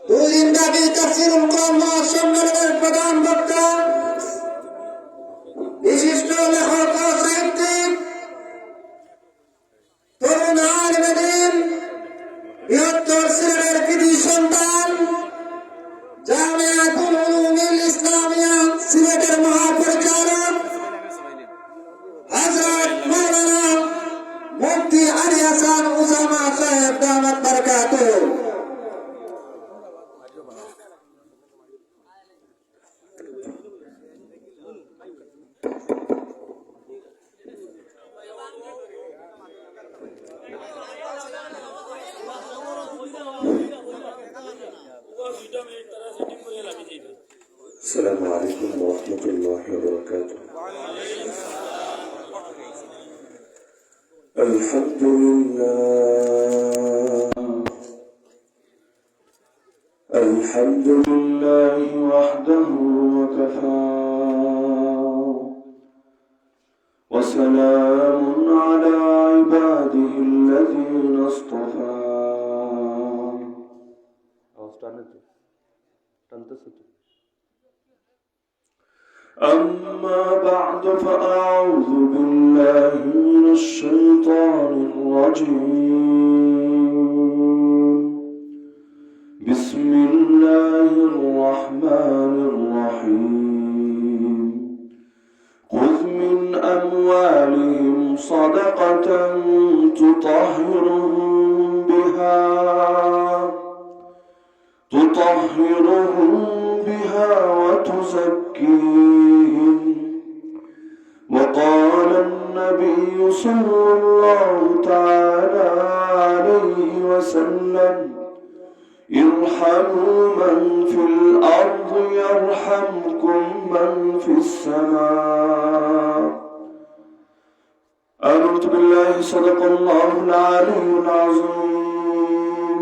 দুদিনব্যাপী তাফসীরুল কোরআন মহাসম্মেলনের প্রধান বক্তা বিশিষ্ট লেখক ও সাহিত্যিক তরুণ আলেম দ্বীন বৃহত্তর সিলেটের কৃতি সন্তান জামিয়াতুল উলুমিল ইসলামিয়া সিলেটের মহাপরিচালক হযরত মাওলানা মুফতি আলী হাসান উসামা সাহেব দামাত বারাকাতুহু। السلام عليكم ورحمة الله وبركاته. الحمد لله وحده وكفى وسلام على عباده الذين اصطفى. أما بعد فأعوذ بالله من الشيطان الرجيم. بسم الله الرحمن الرحيم. خذ من أموالهم صدقة تطهرهم بها وتزكيهم. وقال النبي صلى الله تعالى عليه وسلم ارحموا من في الأرض يرحمكم من في السماء. آمنت بالله صدق الله العلي العظيم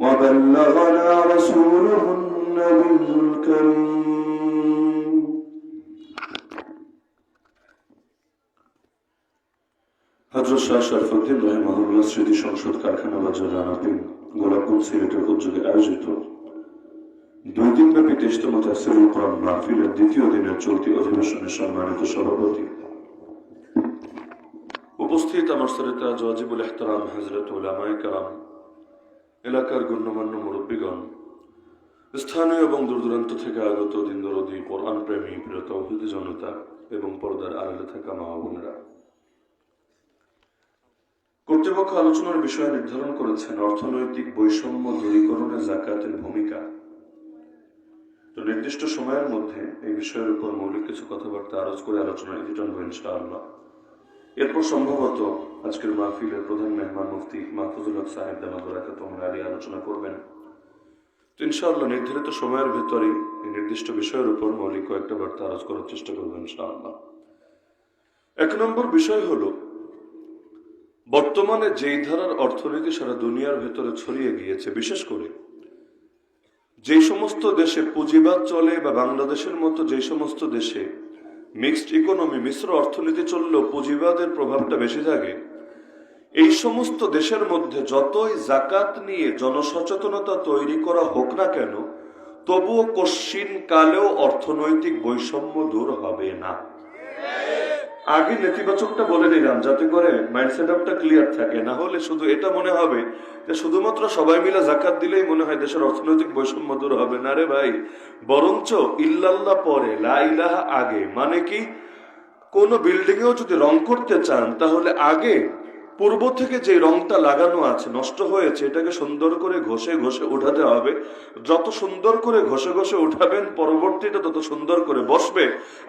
وبلغنا رسوله النبي الكريم. হযরত শাহ শরফুদ্দীন রাহিমাহুল্লাহ স্মৃতি সংসদ কারখানা বাজার রানাপিন গোলাপগঞ্জ সিলেটের উদ্যোগে আয়োজিত 2 দিনব্যাপী 23তম তাফসীরুল কোরআন মাহফিলের দ্বিতীয় দিনের চলতি অধিবেশনের সম্মানিত সভাপতি, উপস্থিত আমার সরতে আজ ওয়াজিবুল ইহতিরাম হযরত উলামায়ে কেরাম, এলাকার গণ্যমান্য মুরব্বীগণ, স্থানীয় এবং দূরদূরান্ত থেকে আগত দিন দরদী কোরআন প্রেমী প্রিয় তাওহীদি জনতা এবং পর্দার আড়ালে থাকা মা বোনেরা, কর্তৃপক্ষ আলোচনার বিষয় নির্ধারণ করেছেন অর্থনৈতিক বৈষম্য দূরীকরণে যাকাতের ভূমিকা। তো নির্দিষ্ট সময়ের মধ্যে এই বিষয়ের উপর মৌলিক কিছু কথাবার্তা আরজ করে আলোচনা টানবো ইনশাআল্লাহ। এরপর সম্ভবত আজকের মাহফিলের প্রধান মেহমান মুফতি মাহফুজুল হক সাহেব দামাত বারাকাতুহু আলী আলোচনা করবেন। তো ইনশাআল্লাহ নির্ধারিত সময়ের ভেতরেই এই নির্দিষ্ট বিষয়ের উপর মৌলিক কয়েকটা বার্তা আরজ করার চেষ্টা করবেন ইনশাআল্লাহ। 1 নম্বর বিষয় হলো, বর্তমানে যেই ধারার অর্থনীতি সারা দুনিয়ার ভেতরে ছড়িয়ে গিয়েছে, বিশেষ করে যে সমস্ত দেশে পুঁজিবাদ চলে বা বাংলাদেশের মতো যে সমস্ত দেশে মিক্সড ইকোনমি মিশ্র অর্থনীতি চললেও পুঁজিবাদের প্রভাবটা বেশি থাকে, এই সমস্ত দেশের মধ্যে যতই যাকাত নিয়ে জনসচেতনতা তৈরি করা হোক না কেন, তবুও কশ্চিন কালেও অর্থনৈতিক বৈষম্য দূর হবে না। আগে নেতিবাচকটা বলে নিলাম যাতে করে মাইন্ডসেট আপটা ক্লিয়ার থাকে, না হলে শুধু এটা মনে হবে যে শুধুমাত্র সবাই মিলে যাকাত দিলেই মনে হয় দেশের অর্থনৈতিক বৈষম্য দূর হবে না। রে ভাই, বরঞ্চ ইল্লাল্লাহ পরে লা ইলাহা আগে, মানে কি কোন বিল্ডিং এও যদি রং করতে চান তাহলে আগে পূর্ব থেকে যে রংটা লাগানো আছে নষ্ট হয়েছে এটাকে সুন্দর করে ঘষে ঘষে উঠাতে হবে। যত সুন্দর করে ঘষে ঘষে উঠাবেন পরবর্তীটা তত সুন্দর করে বসবে।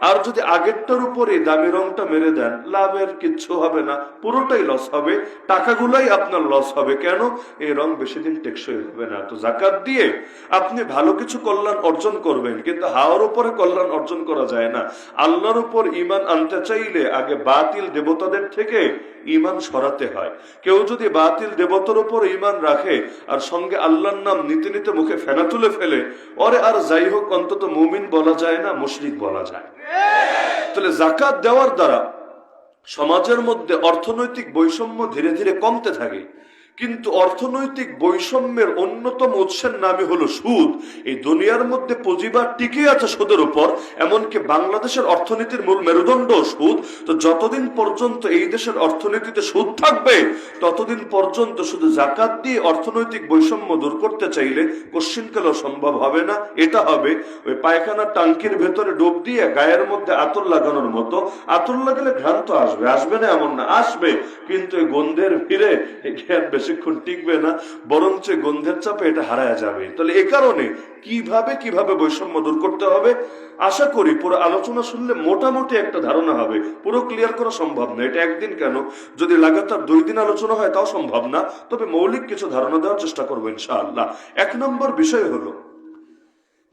আর যদি আগেরটার উপরে দামি রংটা মেরে দেন, লাভের কিচ্ছু হবে না, পুরোটাই লস হবে, টাকাগুলাই আপনার লস হবে। কেন? এই রং বেশি দিন টেকসই হবে না। তো যাকাত দিয়ে আপনি ভালো কিছু কল্যাণ অর্জন করবেন, কিন্তু হাওয়ার উপরে কল্যাণ অর্জন করা যায় না। আল্লাহর উপর ঈমান আনতে চাইলে আগে বাতিল দেবতাদের থেকে ঈমান সরাতে হয়। কেউ যদি বাতিল দেবতার উপর ঈমান রাখে আর সঙ্গে আল্লাহর নাম নিতে নিতে মুখে ফেনা তুলে ফেলে, ওরে আর যাই হোক অন্তত মুমিন বলা যায় না, মুশরিক বলা যায়। তাহলে যাকাত দেওয়ার দ্বারা সমাজের মধ্যে অর্থনৈতিক বৈষম্য ধীরে ধীরে কমতে থাকে। কিন্তু অর্থনৈতিক বৈষম্যের অন্যতম উৎসের নামই হলো সুদ। এই দুনিয়ার মধ্যে পুঁজিবাদ টিকে আছে সুদের উপর, এমনকি বাংলাদেশের অর্থনীতির মূল মেরুদণ্ড সুদ। তো যতদিন পর্যন্ত এই দেশের অর্থনীতিতে সুদ থাকবে ততদিন পর্যন্ত শুধু জাকাত দিয়ে অর্থনৈতিক বৈষম্য দূর করতে চাইলে কোশ্চিনকালেও সম্ভব হবে না। এটা হবে ওই পায়খানার টাঙ্কির ভেতরে ডুব দিয়ে গায়ের মধ্যে আতর লাগানোর মতো। আতর লাগালে ঘ্রাণ তো আসবে, আসবে না এমন না, আসবে, কিন্তু এই গন্ধের ভিড়ে জ্ঞান বেশিক্ষণ টিকবে না, বরঞ্চ গন্ধের চাপে এটা হারায় যাবে। তাহলে এ কারণে কিভাবে বৈষম্য দূর করতে হবে, আশা করি পুরো আলোচনা শুনলে মোটামুটি একটা ধারণা হবে। পুরো ক্লিয়ার করা সম্ভব না, এটা একদিন কেন, যদি লাগাতার 2 দিন আলোচনা হয় তাও সম্ভব না, তবে মৌলিক কিছু ধারণা দেওয়ার চেষ্টা করবো ইনশাআল্লাহ। 1 নম্বর বিষয় হলো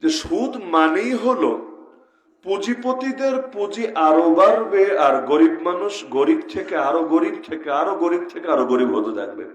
যে সুদ মানেই হলো পুঁজিপতিদের পুঁজি আরো বাড়বে, আর গরিব মানুষ গরিব থেকে আরো গরিব থেকে আরো গরিব থেকে আরো গরিব হতে থাকবে।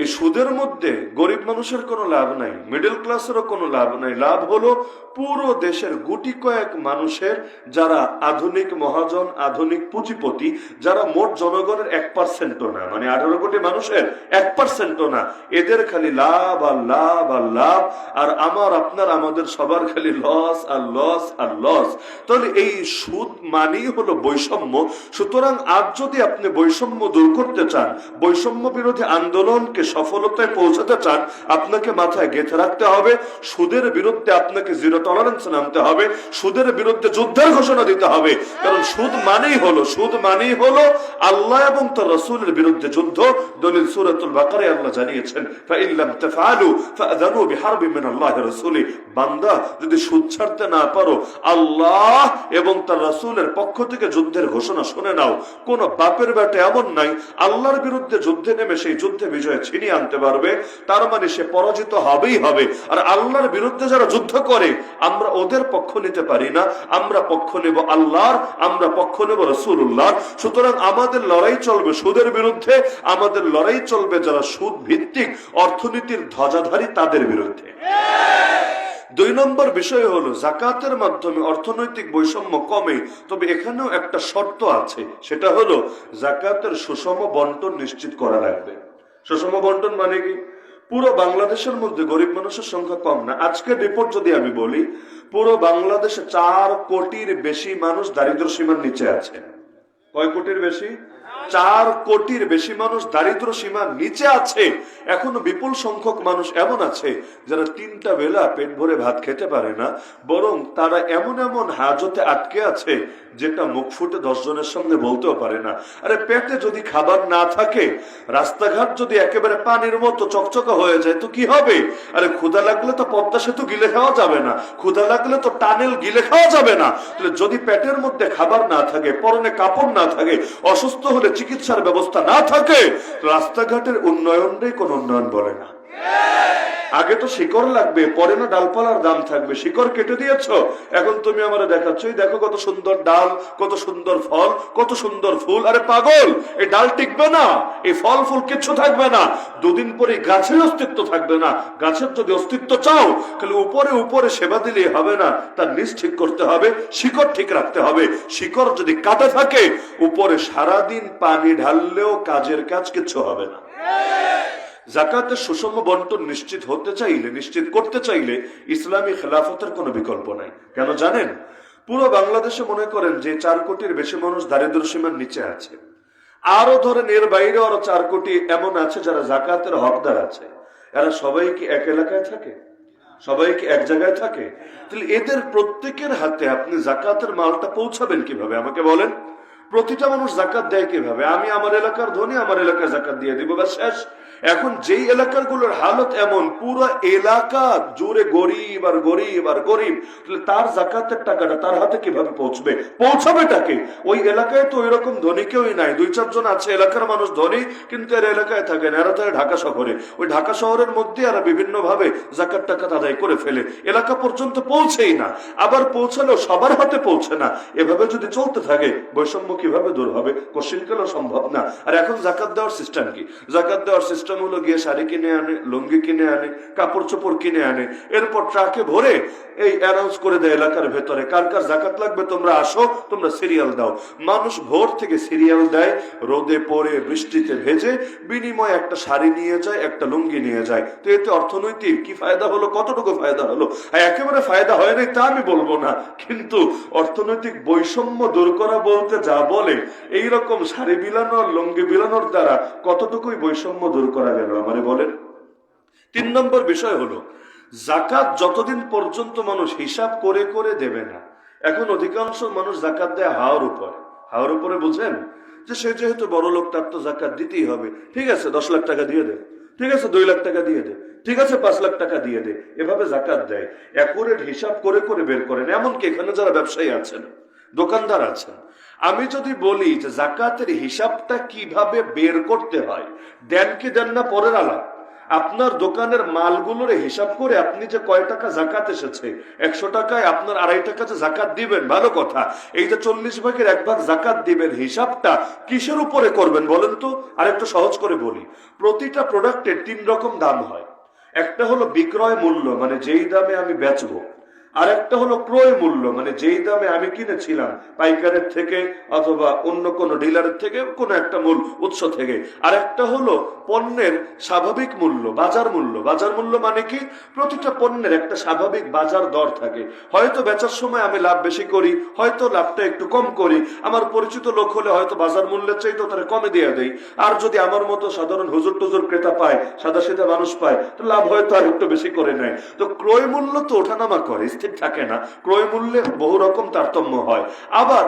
এই সুদের মধ্যে গরিব মানুষের কোনো লাভ নাই, মিডল ক্লাসেরও কোনো লাভ নাই। লাভ হলো পুরো দেশের গুটি কয়েক মানুষের, যারা আধুনিক মহাজন, আধুনিক পুঁজিপতি, যারা মোট জনগণের 1%ও না, মানে 18 কোটি মানুষের 1%ও না, এদের খালি লাভ আর লাভ আর লাভ, আর আমার আপনার আমাদের সবার খালি লস আর লস আর লস। তাহলে এই সুদ মানেই হলো বৈষম্য। সুতরাং আজ যদি আপনি বৈষম্য দূর করতে চান, বৈষম্য বিরোধী আন্দোলনকে সফলতায় পৌঁছাতে চান, আপনাকে মাথায় গেঁথে রাখতে হবে সুদের বিরুদ্ধে আপনাকে জিরো টলারেন্স নামতে হবে, সুদের বিরুদ্ধে যুদ্ধের ঘোষণা দিতে হবে। কারণ সুদ মানেই হলো আল্লাহ এবং তার রাসূলের বিরুদ্ধে যুদ্ধ। দলিল সূরাতুল বাকারায় আল্লাহ জানিয়েছেন, ফাইন লাম তাফআলু ফাআযানু বিহারবিন মিনাল্লাহি ওয়া রাসূলি। বান্দা যদি সুদ ছাড়তে না পারো, আল্লাহ এবং তার রাসূলের পক্ষ থেকে যুদ্ধের ঘোষণা শুনে নাও। কোন বাপের বেটা এমন নাই আল্লাহর বিরুদ্ধে যুদ্ধে নেমে সেই যুদ্ধে বিজয় ছিনিয়ে আনতে পারবে, তার মানে সে পরাজিত হবেই হবে। আর আল্লাহর বিরুদ্ধে যারা যুদ্ধ করে, আমরা ওদের পক্ষ নিতে পারি না, আমরা পক্ষ নেব আল্লাহর, আমরা পক্ষ নেব রাসূলুল্লাহ। সুতরাং আমাদের লড়াই চলবে সুদের বিরুদ্ধে, আমাদের লড়াই চলবে যারা সুদ ভিত্তিক অর্থনীতির ধ্বজাধারী তাদের বিরুদ্ধে। 2 নম্বর বিষয় হলো জাকাতের মাধ্যমে অর্থনৈতিক বৈষম্য কমে, তবে এখানেও একটা শর্ত আছে, সেটা হলো জাকাতের সুষম বন্টন নিশ্চিত করা লাগবে। সুষম বন্টন মানে কি? পুরো বাংলাদেশের মধ্যে গরিব মানুষের সংখ্যা কম না। আজকের রিপোর্ট যদি আমি বলি, পুরো বাংলাদেশে 4 কোটির বেশি মানুষ দারিদ্র সীমার নিচে আছে। কয় কোটির বেশি? 4 কোটির বেশি মানুষ দারিদ্র সীমার নিচে আছে। এখনো বিপুল সংখ্যক মানুষ এমন আছে যারা 3টা বেলা পেট ভরে ভাত খেতে পারে না, বরং তারা এমন হাজতে আটকে আছে যেটা মুখ ফুটে 10 জনের সামনে বলতেও পারে না। আরে পেটে যদি খাবার না থাকে, রাস্তাঘাট যদি একেবারে পানির মতো চকচকা হয়ে যায় তো কি হবে? আরে ক্ষুধা লাগলে তো পদ্মা সেতু গিলে খাওয়া যাবে না, ক্ষুধা লাগলে তো টানেল গিলে খাওয়া যাবে না। তাহলে যদি পেটের মধ্যে খাবার না থাকে, পরনে কাপড় না থাকে, অসুস্থ হলে চিকিৎসার ব্যবস্থা না থাকে, রাস্তাঘাটের উন্নয়নটাই কোন উন্নয়ন বলে না। আগে তো শিকড় লাগবে, পরে না ডালপালার দাম থাকবে। শিকড় কেটে দিয়েছো, এখন তুমি আমারে দেখাচ্ছ দেখো কত সুন্দর ডাল, কত সুন্দর ফল, কত সুন্দর ফুল। আরে পাগল, এই ডাল টিকবে না, এই ফল ফুল কিচ্ছু থাকবে না, 2 দিন পরে গাছের অস্তিত্ব থাকবে না। গাছের যদি অস্তিত্ব চাও, তাহলে উপরে সেবা দিলেই হবে না, তার নিচ ঠিক করতে হবে, শিকড় ঠিক রাখতে হবে। শিকড় যদি কাটা থাকে, উপরে সারাদিন পানি ঢাললেও কাজের কাজ কিচ্ছু হবে না। জাকাতের সুষম বন্টন নিশ্চিত করতে চাইলে ইসলামী খেলাফতের কোনো বিকল্প নাই। কেন জানেন? পুরো বাংলাদেশে মনে করেন যে 4 কোটির বেশি মানুষ দারিদ্র সীমার নিচে আছে, আরো ধরেন এর বাইরে আরো 4 কোটি এমন আছে যারা জাকাতের হকদার আছে। এরা সবাই কি এক এলাকায় থাকে? সবাই কি এক জায়গায় থাকে? তাহলে এদের প্রত্যেকের হাতে আপনি জাকাতের মালটা পৌঁছাবেন কিভাবে আমাকে বলেন? প্রতিটা মানুষ জাকাত দেয় কিভাবে? আমি আমার এলাকার ধনী, আমার এলাকায় জাকাত দিয়ে দিব, বা শেষ। এখন যেই এলাকাগুলোর হালত এমন, পুরো এলাকা জুড়ে গরিব আর গরিব আর গরিব, তাহলে তার জাকাতের টাকাটা তার হাতে কিভাবে পৌঁছাবেটাকে? ওই এলাকায় তো ওই রকম ধনী কেউই নাই, 2-4 জন আছে এলাকার মানুষ ধনী, কিন্তু এর এলাকায় থাকেন, এরা থাকে ঢাকা শহরে। ওই ঢাকা শহরের মধ্যে এরা বিভিন্ন ভাবে জাকাত টাকা আদায় করে ফেলে, এলাকা পর্যন্ত পৌঁছেই না। আবার পৌঁছালেও সবার হাতে পৌঁছে না। এভাবে যদি চলতে থাকে, বৈষম্য কিভাবে দূর হবে? কোশ্চিনকালও সম্ভব না। আর এখন জাকাত দেওয়ার সিস্টেম কি? জাকাত দেওয়ার সিস্টেম সিস্টেম হলো গিয়ে শাড়ি কিনে আনে, লুঙ্গি কিনে আনে, কাপড় চোপড় কিনে আনে, এরপর ট্রাকে ভরে এই অ্যানাউন্স করে দেয় এলাকার ভেতরে কার কার জাকাত লাগবে তোমরা আসো, তোমরা সিরিয়াল দাও। মানুষ ভোর থেকে সিরিয়াল দেয়, রোদে পড়ে বৃষ্টিতে ভেজে, বিনিময়ে একটা শাড়ি নিয়ে যায়, একটা লুঙ্গি নিয়ে যায়। তো এতে অর্থনৈতিক কি ফায়দা হলো? কতটুকু ফায়দা হলো? একেবারে ফায়দা হয় নাই তা আমি বলবো না, কিন্তু অর্থনৈতিক বৈষম্য দূর করা বলতে যা বলে, এইরকম শাড়ি বিলানোর লুঙ্গি বিলানোর দ্বারা কতটুকুই বৈষম্য দূর করা গেল আমারে বলেন। 3 নম্বর বিষয় হলো জাকাত যতদিন পর্যন্ত মানুষ হিসাব করে করে দেবে না। এখন অধিকাংশ মানুষ জাকাত দেয় হাওয়ার উপরে। হাওয়ার উপরে বুঝেন, যে সে যেহেতু বড় লোক তার তো জাকাত দিতেই হবে, ঠিক আছে 10 লাখ টাকা দিয়ে দে, ঠিক আছে 2 লাখ টাকা দিয়ে দে, ঠিক আছে 5 লাখ টাকা দিয়ে দে, এভাবে জাকাত দেয়। অ্যাকুরেট হিসাব করে করে বের করেন। এমনকি এখানে যারা ব্যবসায়ী আছেন, দোকানদার আছেন, আমি যদি বলি যে জাকাতের হিসাবটা কিভাবে বের করতে হয়, দেন কি দেন না পরের আলাপ। আপনার দোকানের মালগুলোর হিসাব করে আপনি যে কয় টাকা জাকাত এসেছে, 100 টাকায় আপনার 2.5 টাকা যে জাকাত দিবেন, ভালো কথা। এই যে 40 ভাগের 1 ভাগ জাকাত দিবেন, হিসাবটা কিসের উপরে করবেন বলেন তো? আর একটু সহজ করে বলি, প্রতিটা প্রোডাক্টের 3 রকম দাম হয়। একটা হলো বিক্রয় মূল্য, মানে যেই দামে আমি বেচবো। আর একটা হলো ক্রয় মূল্য, মানে যেই দামে আমি কিনেছিলাম পাইকারের থেকে অথবা অন্য কোনো ডিলারের থেকে, কোনো একটা মূল উৎস থেকে। আর একটা হলো পণ্যের স্বাভাবিক মূল্য, বাজার মূল্য। বাজার মূল্য মানে কি? প্রতিটা পণ্যের একটা স্বাভাবিক বাজার দর থাকে। হয়তো বেচার সময় আমি লাভ বেশি করি, হয়তো লাভটা একটু কম করি। আমার পরিচিত লোক হলে হয়তো বাজার মূল্যের চাইতে তারা কমে দিয়ে দেয়। আর যদি আমার মতো সাধারণ হুজুর টুজুর ক্রেতা পায়, সাদা সিধা মানুষ পায়, তো লাভ হয়তো আর একটু বেশি করে নেয়। তো ক্রয় মূল্য তো ওঠানামা করে, স্থির থাকে না। ক্রয় মূল্যে বহু রকম তারতম্য হয়। আবার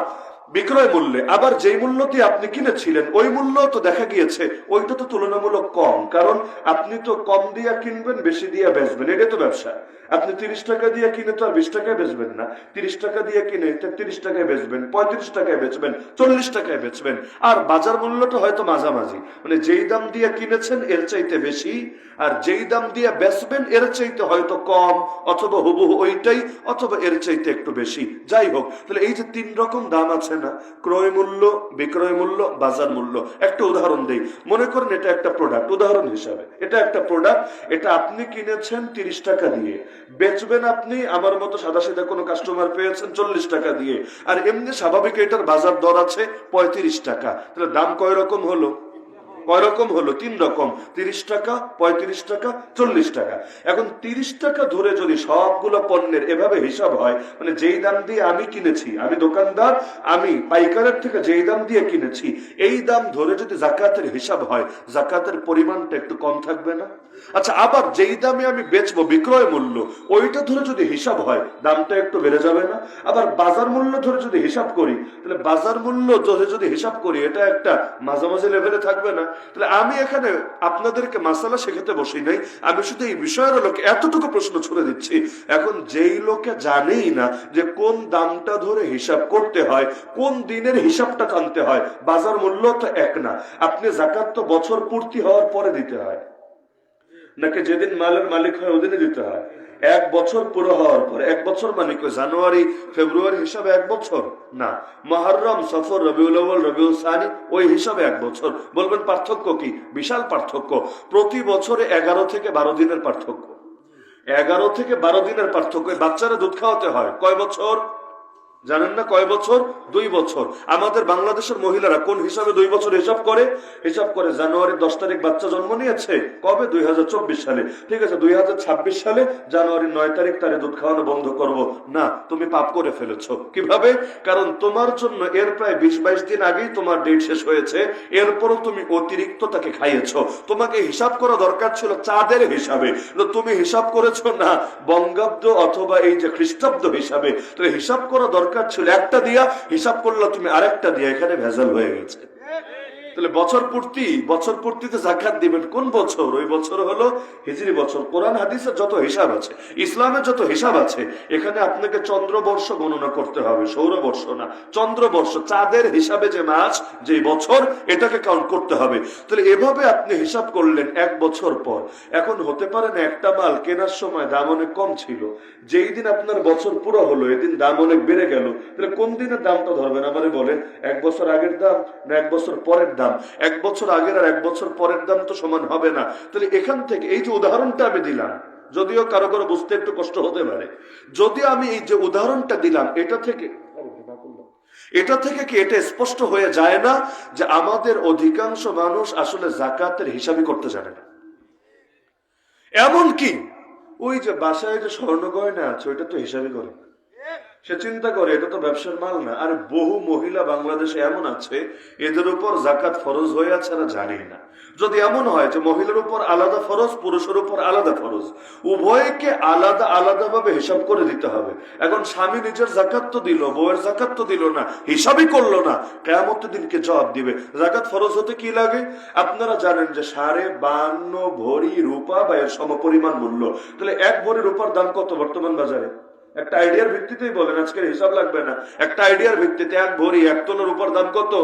বিক্রয় মূল্যে, আবার যেই মূল্য দিয়ে আপনি কিনেছিলেন ওই মূল্য তো দেখা গিয়েছে ওইটা তো তুলনামূলক কম, কারণ আপনি তো কম দিয়ে কিনবেন, বেশি দিয়ে বেচবেন, এটা তো ব্যবসা। আপনি 30 টাকা দিয়ে কিনে তো আর 20 টাকায় বেচবেন না। 30 টাকা দিয়ে কিনে 30 টাকায় বেচবেন, 35 টাকায় বেচবেন, 40 টাকায় বেচবেন। আর বাজার মূল্যটা হয়তো মাঝামাঝি, মানে যেই দাম দিয়ে কিনেছেন এর চাইতে বেশি, আর যেই দাম দিয়ে বেচবেন এর চাইতে হয়তো কম, অথবা হুবহু ওইটাই, অথবা এর চাইতে একটু বেশি। যাই হোক, তাহলে এই যে 3 রকম দাম আছে না, ক্রয় মূল্য, বিক্রয় মূল্য, বাজার মূল্য। একটা উদাহরণ দেই, মনে করেন এটা একটা প্রোডাক্ট, উদাহরণ হিসাবে এটা একটা প্রোডাক্ট, এটা আপনি কিনেছেন 30 টাকা দিয়ে, বেচবেন আপনি আমার মতো সাদা সিধা কোনো কাস্টমার পেয়েছেন 40 টাকা দিয়ে, আর এমনি স্বাভাবিক এটার বাজার দর আছে 35 টাকা। তাহলে দাম কয় রকম হলো? কয় রকম হলো? 3 রকম, 30 টাকা, 35 টাকা, 40 টাকা। এখন 30 টাকা ধরে যদি সবগুলো পণ্যের এভাবে হিসাব হয়, মানে যেই দাম দিয়ে আমি কিনেছি, আমি দোকানদার, আমি পাইকারের থেকে যেই দাম দিয়ে কিনেছি, এই দাম ধরে যদি জাকাতের হিসাব হয়, জাকাতের পরিমাণটা একটু কম থাকবে না? আচ্ছা, আবার যেই দামে আমি বেচবো, বিক্রয় মূল্য, ওইটা ধরে যদি হিসাব হয়, দামটা একটু বেড়ে যাবে না? আবার বাজার মূল্য ধরে যদি হিসাব করি, তাহলে বাজার মূল্য ধরে যদি হিসাব করি, এটা একটা মাঝামাঝি লেভেলে থাকবে না? তাহলে আমি এখানে আপনাদেরকে মাসালা শেখাতে বসি নাই, আমি শুধু এই বিষয়ের লোকে এতটুকু প্রশ্ন ছুড়ে দিচ্ছি। এখন যেই লোকে জানেই না যে কোন দামটা ধরে হিসাব করতে হয়, কোন দিনের হিসাবটা টানতে হয়, বাজার মূল্য তো এক না। আপনি জাকাত তো বছর পূর্তি হওয়ার পরে দিতে হয়, নাকি যেদিন মালের মালিক হয় ওদিনই দিতে হয়? 1 বছর পুরো হওয়ার পর। 1 বছর মানে কি জানুয়ারি ফেব্রুয়ারি হিসাবে 1 বছর না, মুহররম সফর রবিউল আউয়াল রবিউল সানি ওই হিসাবে 1 বছর। বলবেন পার্থক্য কি? বিশাল পার্থক্য। প্রতি বছরে 11 থেকে 12 দিনের পার্থক্য। 11 থেকে 12 দিনের পার্থক্য। বাচ্চারা দুধ খাওয়াতে হয় কয় বছর জানেন না? কয় বছর? 2 বছর। আমাদের বাংলাদেশের মহিলারা কোন হিসাবে 2 বছর হিসাব করে? হিসাব করে জানুয়ারির 10 তারিখ বাচ্চা জন্ম নিয়েছে, কবে? 2024 সালে। ঠিক আছে, 2026 সালে জানুয়ারির 9 তারিখ তারে দুধ খাওয়ানো বন্ধ করব না। তুমি পাপ করে ফেলেছো। কিভাবে? কারণ তোমার জন্য এর প্রায় 20-22 দিন আগেই তোমার ডেট শেষ হয়েছে, এরপরও তুমি অতিরিক্ত তাকে খাইয়েছো। তোমাকে হিসাব করা দরকার ছিল চাঁদের হিসাবে, তুমি হিসাব করেছো না বঙ্গাব্দ অথবা এই যে খ্রিস্টাব্দ হিসাবে। তো হিসাব করা দরকার ছিল একটা দিয়া, হিসাব করলে তুমি আরেকটা দিয়া, এখানে ভেজাল হয়ে গেছে। তাহলে বছর পূর্তিতে জাকাত দিবেন কোন বছর? ওই বছর হলো হিজরি বছর। কোরআন হাদিসের যত হিসাব আছে, ইসলামের যত হিসাব আছে, এখানে আপনাকে চন্দ্রবর্ষ গণনা করতে হবে, সৌরবর্ষ না, চন্দ্রবর্ষ। চাঁদের হিসাবে যে মাস, যে বছর, এটাকে কাউন্ট করতে হবে। তাহলে এভাবে আপনি হিসাব করলেন 1 বছর পর। এখন হতে পারে না একটা মাল কেনার সময় দাম অনেক কম ছিল, যেই দিন আপনার বছর পুরো হলো এদিন দাম অনেক বেড়ে গেল। তাহলে কোন দিনের দামটা ধরবেন আমারে বলেন? 1 বছর আগের দাম না 1 বছর পরের দাম? দাম, 1 বছর আগের আর 1 বছর পরের দাম তো সমান হবে না। তাহলে এখান থেকে এই যে উদাহরণটা আমি দিলাম, যদিও কারো কারো বুঝতে একটু কষ্ট হতে পারে, যদিও আমি এই যে উদাহরণটা দিলাম এটা থেকে কি এটা স্পষ্ট হয়ে যায় না যে আমাদের অধিকাংশ মানুষ আসলে যাকাতের হিসাবই করতে জানে না? এমন কি ওই যে বাসায় যে স্বর্ণ গয়না আছে ওইটা তো হিসাবই করে না। সে চিন্তা করে এটা তো ব্যবসার মাল না। আর বহু মহিলা বাংলাদেশে এমন আছে এদের উপর যাকাত ফরজ হয়ে আছে এরা জানেই না। যদি এমন হয় যে মহিলার উপর আলাদা ফরজ, পুরুষের উপর আলাদা ফরজ, উভয়কে আলাদা আলাদা ভাবে হিসাব করে দিতে হবে। এখন স্বামী নিজের যাকাত তো দিল, বউয়ের যাকাত তো দিল না, হিসাবই করলো না, কিয়ামতের দিনকে জবাব দিবে। যাকাত ফরজ হতে কি লাগে আপনারা জানেন যে 52 ভরি রূপা বা এর সমপরিমাণ মূল্য। তাহলে 1 ভরি রূপার দাম কত বর্তমান বাজারে? একটা আইডিয়ার ভিত্তিতেই বলেন, আজকের হিসাব লাগবে না, একটা আইডিয়ার ভিত্তিতে 1 ভরি 1 তোলার উপর দাম কত?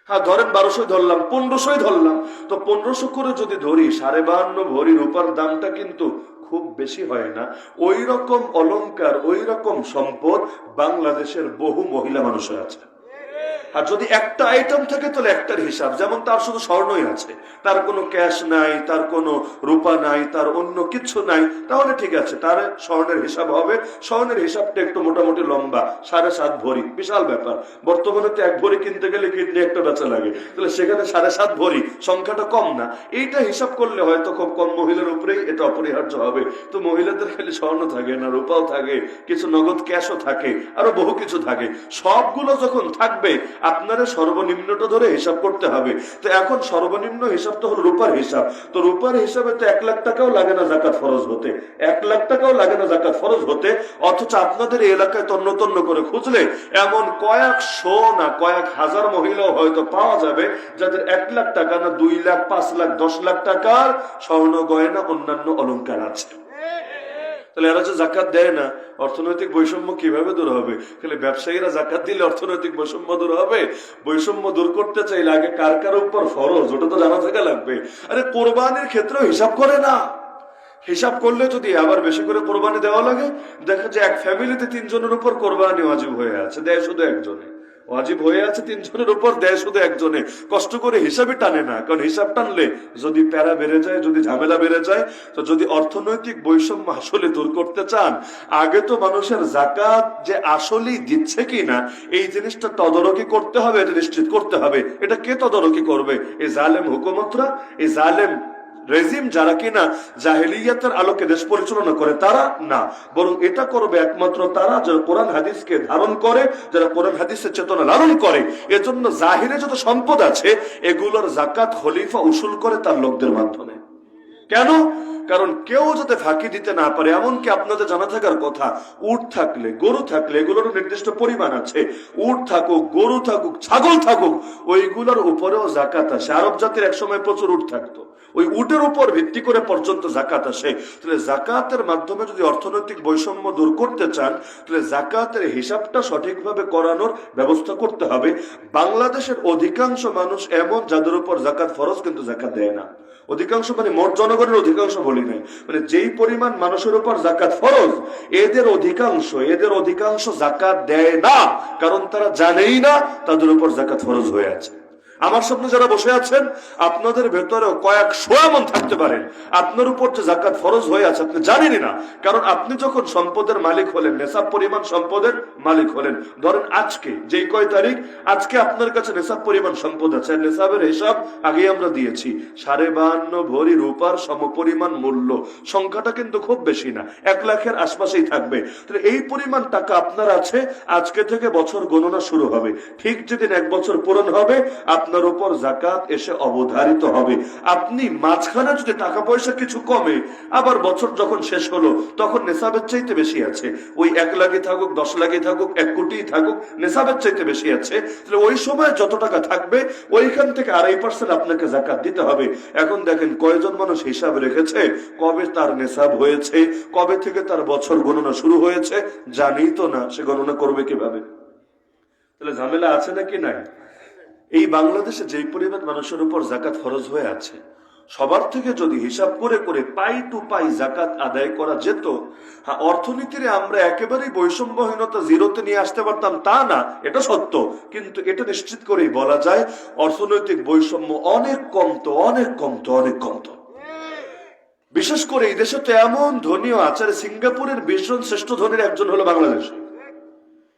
হ্যাঁ ধরেন 1200 ধরলাম, 1500 ধরলাম, তো 1500 করে যদি ধরি 52 ভরি রূপার দামটা কিন্তু খুব বেশি হয় না। ওই রকম অলংকার, ওই রকম সম্পদ বাংলাদেশের বহু মহিলা মানুষের আছে। আর যদি একটা আইটেম থাকে তাহলে একটার হিসাব, যেমন তার শুধু স্বর্ণই আছে, তার কোনো ক্যাশ নাই, তার কোনো রূপা নাই, তার অন্য কিছু নাই, তাহলে ঠিক আছে, তার স্বর্ণের হিসাব হবে। স্বর্ণের হিসাবটা একটু মোটামুটি লম্বা, 7.5 ভরি, বিশাল ব্যাপার। বর্তমানে তো 1 ভরি কিনতে গেলে কিডনি একটা বেচা লাগে, তাহলে সেখানে 7.5 ভরি সংখ্যাটা কম না। এইটা হিসাব করলে হয়তো খুব কম মহিলার উপরেই এটা অপরিহার্য হবে। তো মহিলাদের খালি স্বর্ণ থাকে না, রূপাও থাকে, কিছু নগদ ক্যাশও থাকে, আরো বহু কিছু থাকে। সবগুলো যখন থাকবে আপনারা সর্বনিম্নটা ধরে হিসাব করতে হবে। তো এখন সর্বনিম্ন হিসাব তো হলো রূপার হিসাব। তো রূপার হিসাবে তো 1 লাখ টাকাও লাগে না যাকাত ফরজ হতে, 1 লাখ টাকাও লাগে না যাকাত ফরজ হতে। অথচ আপনাদের এই এলাকায় তন্ন তন্ন করে খুঁজলে এমন কয়েকশো না কয়েক হাজার মহিলাও হয়তো পাওয়া যাবে যাদের 1 লাখ টাকা না 2 লাখ, 5 লাখ, 10 লাখ টাকার স্বর্ণ গয়না অন্যান্য অলংকার আছে। তাহলে এরা যে যাকাত দেয় না, অর্থনৈতিক বৈষম্য কিভাবে দূর হবে? খালি ব্যবসায়ীরা যাকাত দিলে অর্থনৈতিক বৈষম্য দূর হবে? বৈষম্য দূর করতে চাইলে আগে কার কার উপর ফরজ ওটা তো জানা থাকা লাগবে। আরে কোরবানির ক্ষেত্রেও হিসাব করে না। হিসাব করলে যদি আবার বেশি করে কোরবানি দেওয়া লাগে, দেখা যায় এক ফ্যামিলিতে 3 জনের উপর কোরবানি ওয়াজিব হয়ে আছে, দেয় শুধু একজনে। ওয়াজিব হয়ে আছে 3 জনের উপর, দেয় শুধু একজনে। কষ্ট করে হিসাবই টানে না, কারণ হিসাব টানলে যদি প্যারা বেড়ে যায়, যদি ঝামেলা বেড়ে যায়, তো যদি অর্থনৈতিক বৈষম্য আসলে দূর করতে চান, আগে তো মানুষের যাকাত যে আসলেই দিচ্ছে কিনা এই জিনিসটা তদারকি করতে হবে, এটা নিশ্চিত করতে হবে। এটা কে তদারকি করবে? এই জালেম হুকুমতরা, এই জালেম রেজিম যারা কিনা জাহেলিয়াতের আলোকে দেশ পরিচালনা করে তারা না, বরং এটা করবে একমাত্র তারা যারা কোরআন হাদিসকে ধারণ করে, যারা কোরআন হাদিসের চেতনা লালন করে। এজন্য জাহিরে যত সম্পদ আছে এগুলোর যাকাত খলিফা উসুল করে তার লোকদের মাধ্যমে। কেন? কারণ কেউ যাতে ফাঁকি দিতে না পারে। এমনকি আপনাদের জানা থাকার কথা, উট থাকলে, গরু থাকলে, এগুলোর নির্দিষ্ট পরিমাণ আছে। উট থাকুক, গরু থাকুক, ছাগল থাকুক, ওইগুলোর উপরেও যাকাত আসে। আরব জাতির একসময় প্রচুর উট থাকতো, ওই উটের উপর ভিত্তি করে পর্যন্ত যাকাত আসে। তাহলে যাকাতের মাধ্যমে যদি অর্থনৈতিক বৈষম্য দূর করতে চান, তাহলে যাকাতের হিসাবটা সঠিকভাবে করানোর ব্যবস্থা করতে হবে। বাংলাদেশের অধিকাংশ মানুষ এমন যাদের উপর যাকাত ফরজ কিন্তু যাকাত দেয় না। অধিকাংশ মানে মোট জনগণের অধিকাংশ বলি নাই, মানে যেই পরিমাণ মানুষের উপর যাকাত ফরজ এদের অধিকাংশ যাকাত দেয় না, কারণ তারা জানেই না তাদের উপর যাকাত ফরজ হয়ে আছে। আমার সামনে যারা বসে আছেন আপনাদের ভেতরেও কয়েকশো এমন থাকতে পারেন আপনার উপর যে যাকাত ফরজ হয়ে আছে আপনি জানেনই না। কারণ আপনি যখন সম্পদের মালিক হলেন, নেশাব পরিমাণ সম্পদের মালিক হলেন, ধরেন আজকে যেই কয় তারিখ, আজকে আপনার কাছে নেশাব পরিমাণ সম্পদ আছে। নেশাবের হিসাব আগে আমরা দিয়েছি, 52 ভরি রূপার সমপরিমাণ মূল্য। সংখ্যাটা কিন্তু খুব বেশি না, 1 লাখের আশপাশেই থাকবে। তাহলে এই পরিমাণ টাকা আপনার আছে। আজকে থেকে বছর গণনা শুরু হবে, ঠিক যেদিন 1 বছর পূরণ হবে আপনার উপর যাকাত এসে অবধারিত হবে। আপনি মাঝখানে যদি টাকা পয়সা কিছু কমে, আবার বছর যখন শেষ হলো তখন নেশাবের চাইতে বেশি আছে, ওই 1 লাখই থাকুক, 10 লাখই থাকুক, 1 কোটি থাকুক, নেশাবের চাইতে বেশি আছে। তাহলে ওই সময় যত টাকা থাকবে ওইখান থেকে 2.5% আপনাকে যাকাত দিতে হবে। এখন দেখেন কয়জন মানুষ হিসাব রেখেছে কবে তার নেশাব হয়েছে, কবে থেকে তার বছর গণনা শুরু হয়েছে, জানি তো না, সে গণনা করবে কিভাবে? তাহলে ঝামেলা আছে নাকি নাই? এই বাংলাদেশে যেই পরিমাণ মানুষের উপর যাকাত ফরজ হয়ে আছে, সবার থেকে যদি হিসাব করে করে পাই টু পাই জাকাত আদায় করা যেত, হ্যাঁ, অর্থনীতির আমরা একেবারেই বৈষম্যহীনতা জিরোতে নিয়ে আসতে পারতাম তা না, এটা সত্য, কিন্তু এটা নিশ্চিত করেই বলা যায় অর্থনৈতিক বৈষম্য অনেক কমতো, অনেক কমতো, অনেক কমতো। বিশেষ করে এই দেশে তো এমন ধনীও আছে, সিঙ্গাপুরের 20 জন শ্রেষ্ঠ ধনীর একজন হলো বাংলাদেশ।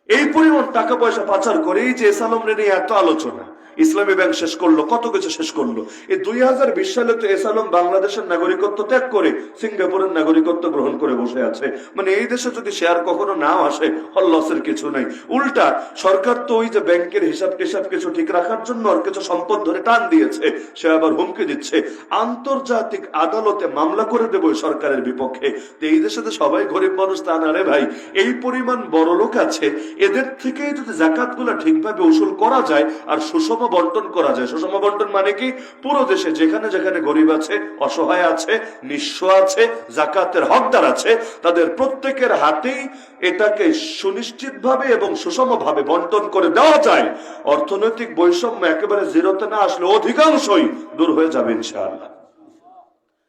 এই পরিমাণ টাকা পয়সা পাচার করে এই যে এসালম নিয়ে এত আলোচনা, ইসলামী ব্যাংক শেষ করলো, কত কিছু শেষ করলো। এই 2020 সালে তো এসালম বাংলাদেশের নাগরিকত্ব ত্যাগ করে সিঙ্গাপুরের নাগরিকত্ব গ্রহণ করে বসে আছে। মানে এই দেশে যদি শেয়ার কখনো নাও আসে, লসের কিছু নাই। উল্টা সরকার তো ওই যে ব্যাংকের হিসাব টিসাব কিছু ঠিক রাখার জন্য আর কিছু সম্পদ ধরে টান দিয়েছে, সে আবার হুমকি দিচ্ছে আন্তর্জাতিক আদালতে মামলা করে দেবো সরকারের বিপক্ষে। এই দেশে তো সবাই গরিব মানুষ তা না রে ভাই, এই পরিমাণ বড় লোক আছে, এদের থেকে যদি জাকাত গুলা ঠিকভাবে উসুল করা যায় আর সুষম বন্টন করা যায়। সুষম বন্টন মানে কি, পুরো দেশে যেখানে যেখানে গরিব আছে, অসহায় আছে, নিঃস্ব আছে, জাকাতের হকদার আছে, তাদের প্রত্যেকের হাতেই এটাকে সুনিশ্চিতভাবে এবং সুষমভাবে বন্টন করে দেওয়া যায়, অর্থনৈতিক বৈষম্য একেবারে জিরোতে না আসলে অধিকাংশই দূর হয়ে যাবে ইনশাআল্লাহ।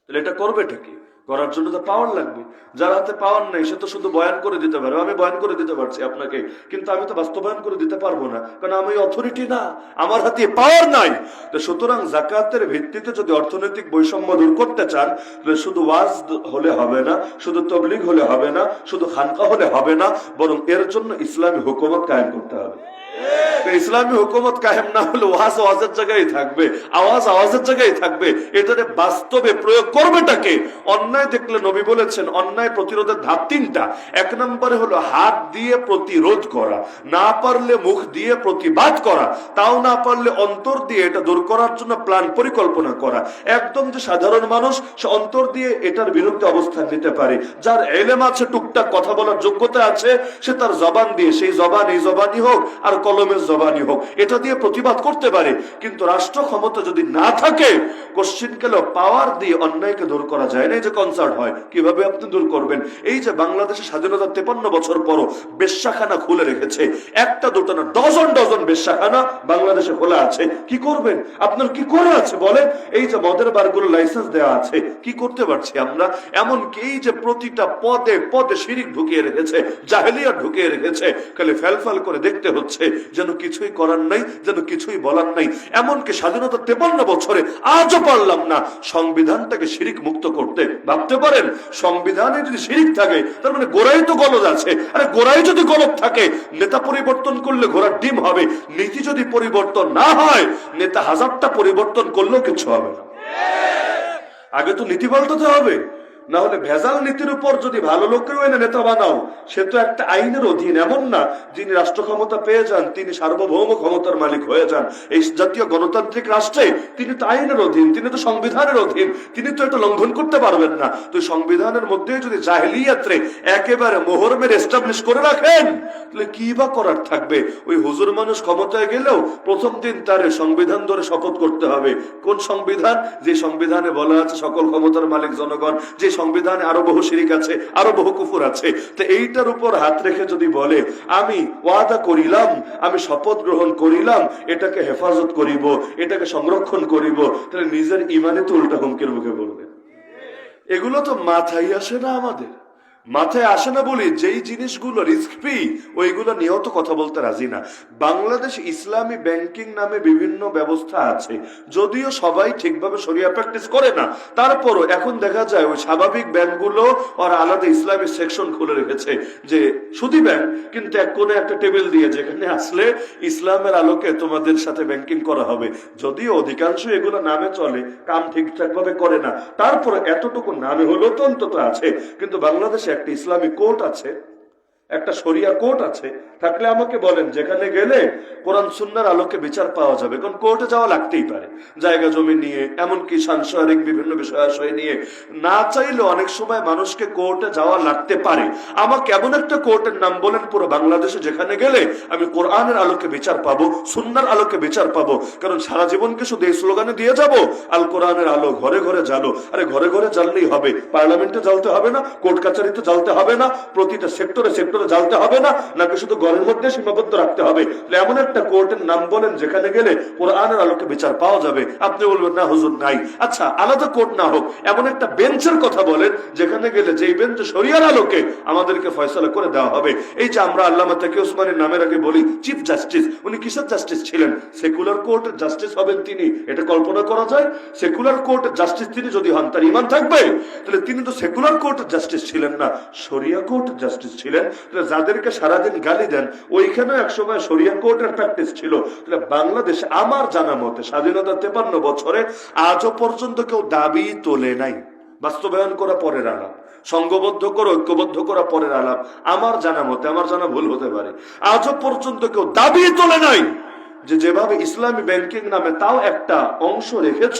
তাহলে এটা করবেটা কি? করার জন্য তো পাওয়ার লাগবে। যার হাতে পাওয়ার নেই সে তো শুধু বয়ান করে দিতে পারে। আমি বয়ান করে দিতে পারছি আপনাকে, কিন্তু আমি তো বাস্তবায়ন করে দিতে পারবো না, কারণ আমি অথরিটি না, আমার হাতে পাওয়ার নাই। তো সুতরাং জাকাতের ভিত্তিতে যদি অর্থনৈতিক বৈষম্য দূর করতে চান, তাহলে শুধু ওয়াজ হলে হবে না, শুধু তবলিগ হলে হবে না, শুধু খানকা হলে হবে না, বরং এর জন্য ইসলামী হুকুমত কায়েম করতে হবে। ইসলামী হুকুমত কায়েম না হলে ওয়াজ ওয়াজের জায়গায় থাকবে, আওয়াজ আওয়াজের জায়গায় থাকবে। এটারে বাস্তবে প্রয়োগ করবেটাকে? অন্যায় দেখলে নবী বলেছেন অন্যায় প্রতিরোধের ধাপ 3টা। 1 নম্বরে হলো হাত দিয়ে প্রতিরোধ করা, না পারলে মুখ দিয়ে প্রতিবাদ করা, তাও না পারলে অন্তর দিয়ে এটা দূর করার জন্য প্ল্যান পরিকল্পনা করা। একদম যে সাধারণ মানুষ সে অন্তর দিয়ে এটার বিরুদ্ধে অবস্থান নিতে পারে, যার এলেম আছে, টুকটাক কথা বলার যোগ্যতা আছে, সে তার জবান দিয়ে, সেই জবান এই জবানই হোক আর কলমের জবানই হোক, এটা দিয়ে প্রতিবাদ করতে পারে। কিন্তু রাষ্ট্র ক্ষমতা যদি না থাকে, কোশ্চিন কেন পাওয়ার দিয়ে অন্যায়কে দূর করা যায় না। এই যে কনসার্ট হয়, কিভাবে আপনি দূর করবেন? এই যে বাংলাদেশের স্বাধীনতা 53 বছর পরও বেশ্যাখানা খুলে রেখেছে, একটা দুটো না, ডজন ডজন বেশ্যাখানা বাংলাদেশে খোলা আছে। কি করবেন? আপনার কি করে আছে বলেন? এই যে মদের বারগুলো লাইসেন্স দেওয়া আছে, কি করতে পারছি আমরা? এমনকি এই যে প্রতিটা পদে পদে শিরিক ঢুকিয়ে রেখেছে, জাহেলিয়াত ঢুকিয়ে রেখেছে, খালি ফেলফাল করে দেখতে হচ্ছে, যেন কিছুই করার নাই, যেন কিছুই বলার নাই। এমনকি স্বাধীনতা 53 বছরে আজও পারলাম না সংবিধানটাকে শিরিক মুক্ত করতে। ভাবতে পারেন, সংবিধানে যদি শিরিক থাকে তার মানে গোড়াই তো গলদ আছে। আরে গোড়াই যদি গলদ থাকে, নেতা পরিবর্তন করলে ঘোড়ার ডিম হবে। নীতি যদি পরিবর্তন না হয়, নেতা হাজারটা পরিবর্তন করলেও কিছু হবে না। আগে তো নীতি পাল্টাতে হবে, না হলে ভেজাল নীতির উপর যদি ভালো লোককেও এনে নেতা বানাও, সে তো একটা আইনের অধীন। এমন না যিনি রাষ্ট্র ক্ষমতা পেয়ে যান তিনি সার্বভৌম ক্ষমতার মালিক হয়ে যান। এই জাতীয় গণতান্ত্রিক রাষ্ট্রে তিনি তো আইনের অধীন, তিনি তো সংবিধানের অধীন, তিনি তো এটা লঙ্ঘন করতে পারবেন না। তো সংবিধানের মধ্যে যদি জাহেলিয়াতরে একেবারে মোহর মেরে এস্টাবলিশ করে রাখেন, তাহলে কি বা করার থাকবে? ওই হুজুর মানুষ ক্ষমতায় গেলেও প্রথম দিন তার সংবিধান ধরে শপথ করতে হবে। কোন সংবিধান? যে সংবিধানে বলা আছে সকল ক্ষমতার মালিক জনগণ, যে সংবিধানে আরো বহু শিরিক আছে, আরো বহু কুফর আছে। তো এইটার উপর হাত রেখে যদি বলে আমি ওয়াদা করিলাম, আমি শপথ গ্রহণ করিলাম, এটাকে হেফাজত করিব, এটাকে সংরক্ষণ করিব, তাহলে নিজের ইমানে তো উল্টা হুমকির মুখে বলবে। এগুলো তো মাথায় আসে না আমাদের। মাথায় আসে না বলি যেই জিনিসগুলো রিস্ক ফ্রি ওইগুলো নিয়েও তো কথা বলতে রাজি না। বাংলাদেশ ইসলামী ব্যাংকিং নামে বিভিন্ন ব্যবস্থা আছে, যদিও সবাই ঠিকভাবে শরিয়া প্র্যাকটিস করে না, তারপরও এখন দেখা যায় ওই স্বাভাবিক ব্যাংকগুলো আর আলাদা ইসলামী সেকশন খুলে রেখেছে, যে সুদী ব্যাংক, কিন্তু এক কোণে একটা টেবিল দিয়ে যেখানে আসলে ইসলামের আলোকে তোমাদের সাথে ব্যাংকিং করা হবে। যদিও অধিকাংশ এগুলো নামে চলে, কাম ঠিকঠাক ভাবে করে না, তারপর এতটুকু নামে হলেও তো অন্তত আছে। কিন্তু বাংলাদেশে একটা ইসলামী কোর্ট আছে, একটা শরিয়া কোর্ট আছে, থাকলে আমাকে বলেন যেখানে গেলে কোরআন সুন্নাহর আলোকে বিচার পাওয়া যাবে। কারণ কোর্টে যাওয়া লাগতেই পারে, জায়গা জমি নিয়ে, এমনকি সাংসারিক বিভিন্ন বিষয়াশয় নিয়ে, না চাইলে অনেক সময় মানুষকে কোর্টে যাওয়া লাগতে পারে। আমাকে এমন একটা কোর্টের নাম বলেন পুরো বাংলাদেশে যেখানে গেলে আমি কোরআনের আলোকে বিচার পাবো, সুন্নাহর আলোকে বিচার পাবো। কারণ সারা জীবনকে শুধু এই স্লোগানে দিয়ে যাব, আল কোরআনের আলো ঘরে ঘরে জ্বালো। আরে ঘরে ঘরে জ্বাললেই হবে? পার্লামেন্টে জ্বালতে হবে না? কোর্ট কাচারিতে জ্বালতে হবে না? প্রতিটা সেক্টরে সেক্টরে করে জ্বালতে হবে না, নাকি শুধু ঘরের মধ্যে সীমাবদ্ধ রাখতে হবে? এমন একটা কোর্টের নাম বলেন যেখানে গেলে কোরআনের আলোকে বিচার পাওয়া যাবে। আপনি বলবেন না হুজুর নাই। আচ্ছা, আলাদা কোর্ট না হোক, এমন একটা বেঞ্চের কথা বলেন যেখানে গেলে যেই বেঞ্চ শরিয়ার আলোকে আমাদেরকে ফয়সালা করে দেওয়া হবে। এই যে আমরা আল্লামা তাকি ওসমানের নামের আগে বলি চিফ জাস্টিস, উনি কিসের জাস্টিস ছিলেন? সেকুলার কোর্টের জাস্টিস হবেন তিনি, এটা কল্পনা করা যায়? সেকুলার কোর্টের জাস্টিস তিনি যদি হন, তার ঈমান থাকবে? তাহলে তিনি তো সেকুলার কোর্টের জাস্টিস ছিলেন না, শরিয়া কোর্টের জাস্টিস ছিলেন। তাহলে যাদেরকে সারাদিন গালি দেন, ওইখানেও একসময় শরিয়া কোর্টের প্র্যাকটিস ছিল। তাহলে বাংলাদেশে আমার জানা মতে স্বাধীনতা 53 বছরে আজও পর্যন্ত কেউ দাবি তোলে নাই। বাস্তবায়ন করা পরের আলাপ, সংঘবদ্ধ করে ঐক্যবদ্ধ করা পরের আলাপ। আমার জানা মতে, আমার জানা ভুল হতে পারে, আজও পর্যন্ত কেউ দাবি তোলে নাই যে যেভাবে ইসলামী ব্যাংকিং নামে তাও একটা অংশ রেখেছ,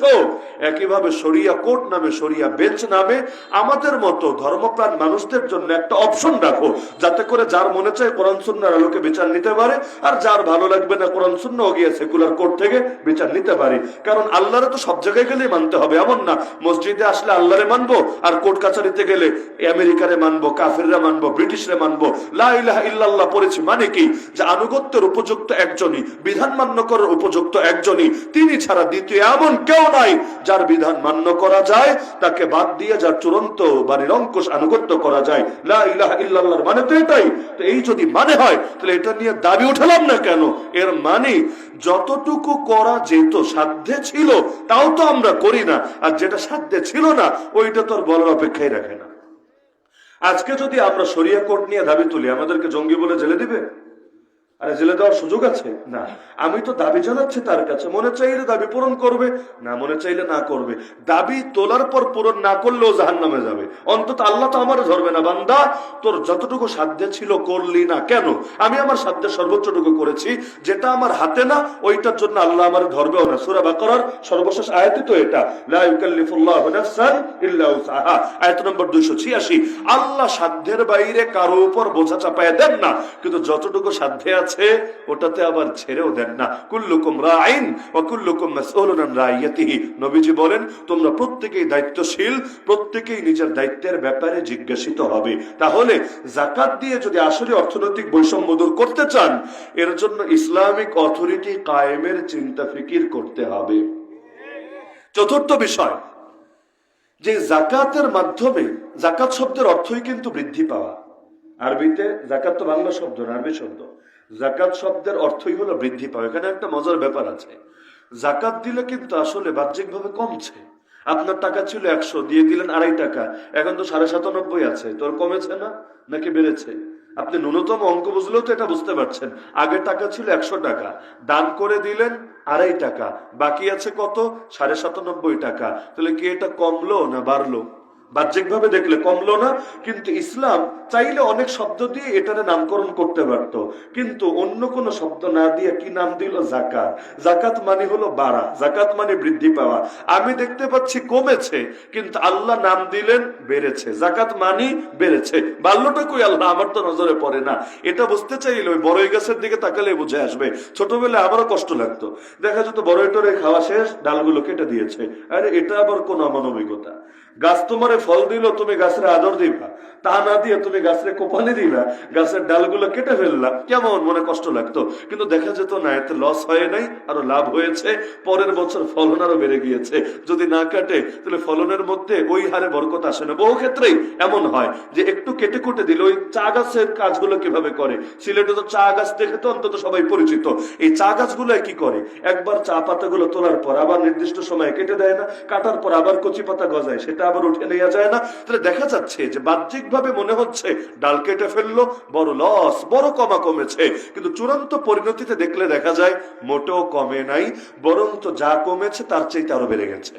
একইভাবে শরিয়া কোর্ট নামে, শরিয়া বেঞ্চ নামে আমাদের মতো ধর্মপ্রাণ মানুষদের জন্য একটা অপশন রাখো, যাতে করে যার মনে চায় কোরআন সুন্নাহর আলোকে বিচার নিতে পারে, আর যার ভালো লাগবে না কোরআন সুন্নাহ গিয়ে সেকুলার কোর্ট থেকে বিচার নিতে পারে। কারণ আল্লাহরে তো সব জায়গায় গেলেই মানতে হবে এমন না। মসজিদে আসলে আল্লাহরে মানবো, আর কোর্ট কাছারিতে গেলে আমেরিকারে মানবো, কাফিররা মানবো, ব্রিটিশরে মানবো। লা ইলাহা ইল্লাল্লাহ পড়েছি মানে কি? যে আনুগত্যের উপযুক্ত একজনই, বিধান মান্য করার উপযুক্ত একজনই, তিনি ছাড়া দ্বিতীয় এমন কেউ নাই যার বিধান মান্য করা যায়, তাকে বাদ দিয়ে যার চূড়ান্ত বা নিরঙ্কুশ আনুগত্য করা যায়। লা ইলাহা ইল্লাল্লাহর মানে তো এটাই। তো এই যদি মানে হয়, তাহলে এটা নিয়ে দাবি উঠালাম না কেন? এর মানে যতটুকু করা যেত, সাধ্যে ছিল, তাও তো আমরা করি না, আর যেটা সাধ্যে ছিল না ওইটা তো আর বলার অপেক্ষাই রাখে না। আজকে যদি আমরা শরিয়া কোর্ট নিয়ে দাবি তুলি, আমাদেরকে জঙ্গি বলে জেলে দিবে? আরে জেলে দেওয়ার সুযোগ আছে না? আমি তো দাবি জানাচ্ছি তার কাছে, মনে চাইলে দাবি পূরণ করবে, না মনে চাইলে না করবে। দাবি তোলার পর পূরণ না করলেও জাহান্নামে যাবে। অন্তত আল্লাহ তো আমার ধরবে না, বান্দা তোর যতটুকু সাধ্যে ছিল করলি না কেন? আমি আমার সাধ্যের সর্বোচ্চটুকু করেছি, যেটা আমার হাতে না ওইটার জন্য আল্লাহ আমার ধরবেও না। সূরা বাকারার সর্বশেষ আয়াতই তো এটা, লা ইউকাল্লিফুল্লাহু নাফসান ইল্লা উসআহা, আয়াত নম্বর 286। আল্লাহ সাধ্যের বাইরে কারো উপর বোঝা চাপায় দেন না, কিন্তু যতটুকু সাধ্যে ওটাতে আবার ছেড়েও দেন না। কুল্লুকুম রাইন ওয়া কুল্লুকুম মাসউলুন আন রাইয়াতিহি। নবীজি বলেন, তোমরা প্রত্যেকেই দায়িত্বশীল, প্রত্যেকেই নিজের দায়িত্বের ব্যাপারে জিজ্ঞাসিত হবে। তাহলে যাকাত দিয়ে যদি আসলে অর্থনৈতিক বৈষম্য দূর করতে চান, এর জন্য ইসলামিক অথরিটি কায়েমের চিন্তা ফিকির করতে হবে। চতুর্থ বিষয়, যে যাকাতের মাধ্যমে, যাকাত শব্দের অর্থই কিন্তু বৃদ্ধি পাওয়া। আরবিতে যাকাত তো বাংলা শব্দ না, আরবি শব্দ। যাকাত শব্দের অর্থই হলো বৃদ্ধি পাওয়া। এখানে একটা মজার ব্যাপার আছে, যাকাত দিলে কিন্তু আসলে বাহ্যিকভাবে কমছে। আপনার টাকা ছিল 100, দিয়ে দিলেন 2.5 টাকা, এখন তো 97.5 আছে। তোর কমেছে না নাকি বেড়েছে? আপনি ন্যূনতম অঙ্ক বুঝলেও তো এটা বুঝতে পারছেন। আগে টাকা ছিল 100 টাকা, দান করে দিলেন 2.5 টাকা, বাকি আছে কত? 97.5 টাকা। তাহলে কি এটা কমলো না বাড়লো? বাহ্যিকভাবে দেখলে কমলো না। কিন্তু ইসলাম চাইলে অনেক শব্দ দিয়ে এটারে নামকরণ করতে পারত, কিন্তু অন্য কোন শব্দ না দিয়ে কি নাম দিল? যাকাত। যাকাত মানে হলো বাড়া, যাকাত মানে বৃদ্ধি পাওয়া। আমি দেখতে পাচ্ছি কমেছে, কিন্তু আল্লাহ নাম দিলেন বেড়েছে। যাকাত মানে বেড়েছে, বাড়লোটা কই আল্লাহ? আমার তো নজরে পড়ে না। এটা বুঝতে চাইলে ওই বড়ই গাছের দিকে তাকালে বুঝে আসবে। ছোটবেলায় আমারও কষ্ট লাগতো, দেখা যেত বড়ই টরে খাওয়া শেষ, ডালগুলো কেটে দিয়েছে। আরে এটা আবার কোন অমানবিকতা? গাছ তোমারে ফল দিল, তুমি গাছের আদর দিবা, তা না দিয়ে তুমি গাছের কোপানি দিবা, গাছের ডালগুলো কেটে ফেললা, কেমন মনে কষ্ট লাগতো। কিন্তু দেখা যেত না, এতে লস হয় নাই, আরো লাভ হয়েছে। পরের বছর ফলন আরো বেড়ে গিয়েছে। যদি না কাটে তাহলে ফলনের মধ্যে ওই হারে বরকত আসে না। বহু ক্ষেত্রেই এমন হয় যে একটু কেটে কুটে দিল। ওই চা গাছের কাজগুলো কিভাবে করে, সিলেটে তো চা গাছ দেখে তো অন্তত সবাই পরিচিত। এই চা গাছগুলো কি করে, একবার চা পাতাগুলো তোলার পর আবার নির্দিষ্ট সময়ে কেটে দেয় না, কাটার পর আবার কচি পাতা গজায়, সেটা আবার উঠে নেওয়া যায় না। তাহলে দেখা যাচ্ছে যে বাহ্যিক ভাবে মনে হচ্ছে ডাল কেটে ফেললো, বড় লস, বড় কমেছে, কিন্তু চূড়ান্ত পরিণতিতে দেখলে দেখা যায় মোটেও কমে নাই, বরঞ্চ যা কমেছে তার চাইতে আরো বেড়ে গেছে।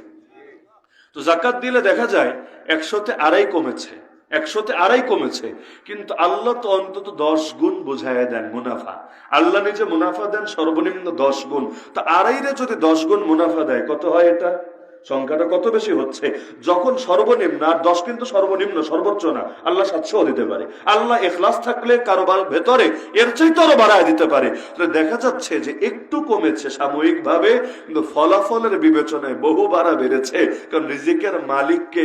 তো যাকাত দিলে দেখা যায় 100-তে 2.5 কমেছে, 100-তে 2.5 কমেছে, কিন্তু আল্লাহ তো অন্তত 10 গুণ বুঝাইয়া দেন মুনাফা। আল্লাহ নিজে মুনাফা দেন সর্বনিম্ন 10 গুণ। তো 2.5-রে যদি 10 গুণ মুনাফা দেয়, কত হয়? এটা সংখ্যাটা কত বেশি হচ্ছে? যখন সর্বনিম্ন, আর 10 কিন্তু সর্বনিম্ন, সর্বোচ্চ না। আল্লাহ 700 দিতে পারে। আল্লাহ ইখলাস থাকলে কারোবার ভেতরে এর চাইতে আরো বাড়ায় দিতে পারে। দেখা যাচ্ছে যে একটু কমেছে সাময়িক ভাবে, কিন্তু ফলাফলের বিবেচনায় বহু বাড়া বেড়েছে। কারণ রিজিকের মালিককে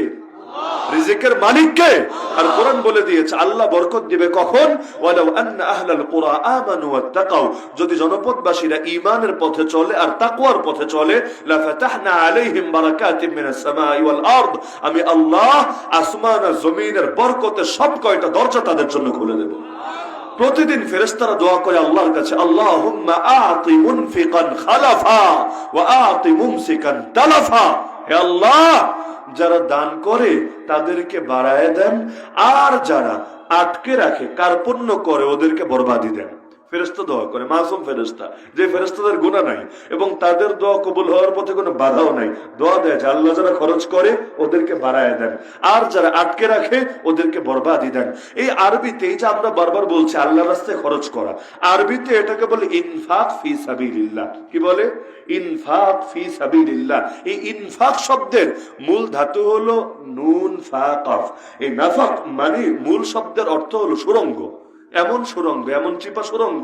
রিজিকের মালিক কে? আর কোরআন বলে দিয়েছে আল্লাহ বরকত দিবে কখন? ওয়ালাউ আন্না আহলাল কুরা আমানু ওয়াত্তাকাউ, যদি জনপদবাসীরা ঈমানের পথে চলে আর তাকওয়ার পথে চলে, লাফাতাহনা আলাইহিম বারাকাতিম মিনাস সামাই ওয়াল আরদ, আমি আল্লাহ আসমান আর জমিনের বরকতের সব কয়টা দরজা তাদের জন্য খুলে দেব। প্রতিদিন ফেরেশতারা দোয়া করে আল্লাহর কাছে, আল্লাহুম্মা আতি মুনফিকান খালাফা ওয়া আতি মুমসিকান তালাফা, হে আল্লাহ যারা দান করে তাদেরকে বাড়ায় দেন, আর যারা আটকে রাখে কার্পণ্য করে ওদেরকে বরবাদি দেন। ফেরেশতা দোয়া করে, মাসুম ফেরেশতা, যে ফেরেশতাদের গুনাহ নাই এবং তাদের দোয়া কবুল হওয়ার পথে কোনো বাধাও নাই, দোয়া দেয় যে আল্লাহ যারা খরচ করে ওদেরকে বাড়ায় দেন, আর যারা আটকে রাখে ওদেরকে বরবাদি দেন। এই আরবিতে, এই যে আমরা বারবার বলছি আল্লাহর রাস্তায় খরচ করা, আরবিতে এটাকে বলে ইনফাক ফি সাবিলিল্লাহ। কি বলে? ইনফাক ফি সাবিলিল্লাহ। এই ইনফাক শব্দের মূল ধাতু হলো নুন ফা কাফ। এই নাফাক মানে মূল শব্দের অর্থ হলো সুরঙ্গ। এমন সুরঙ্গ, এমন চিপা সুরঙ্গ,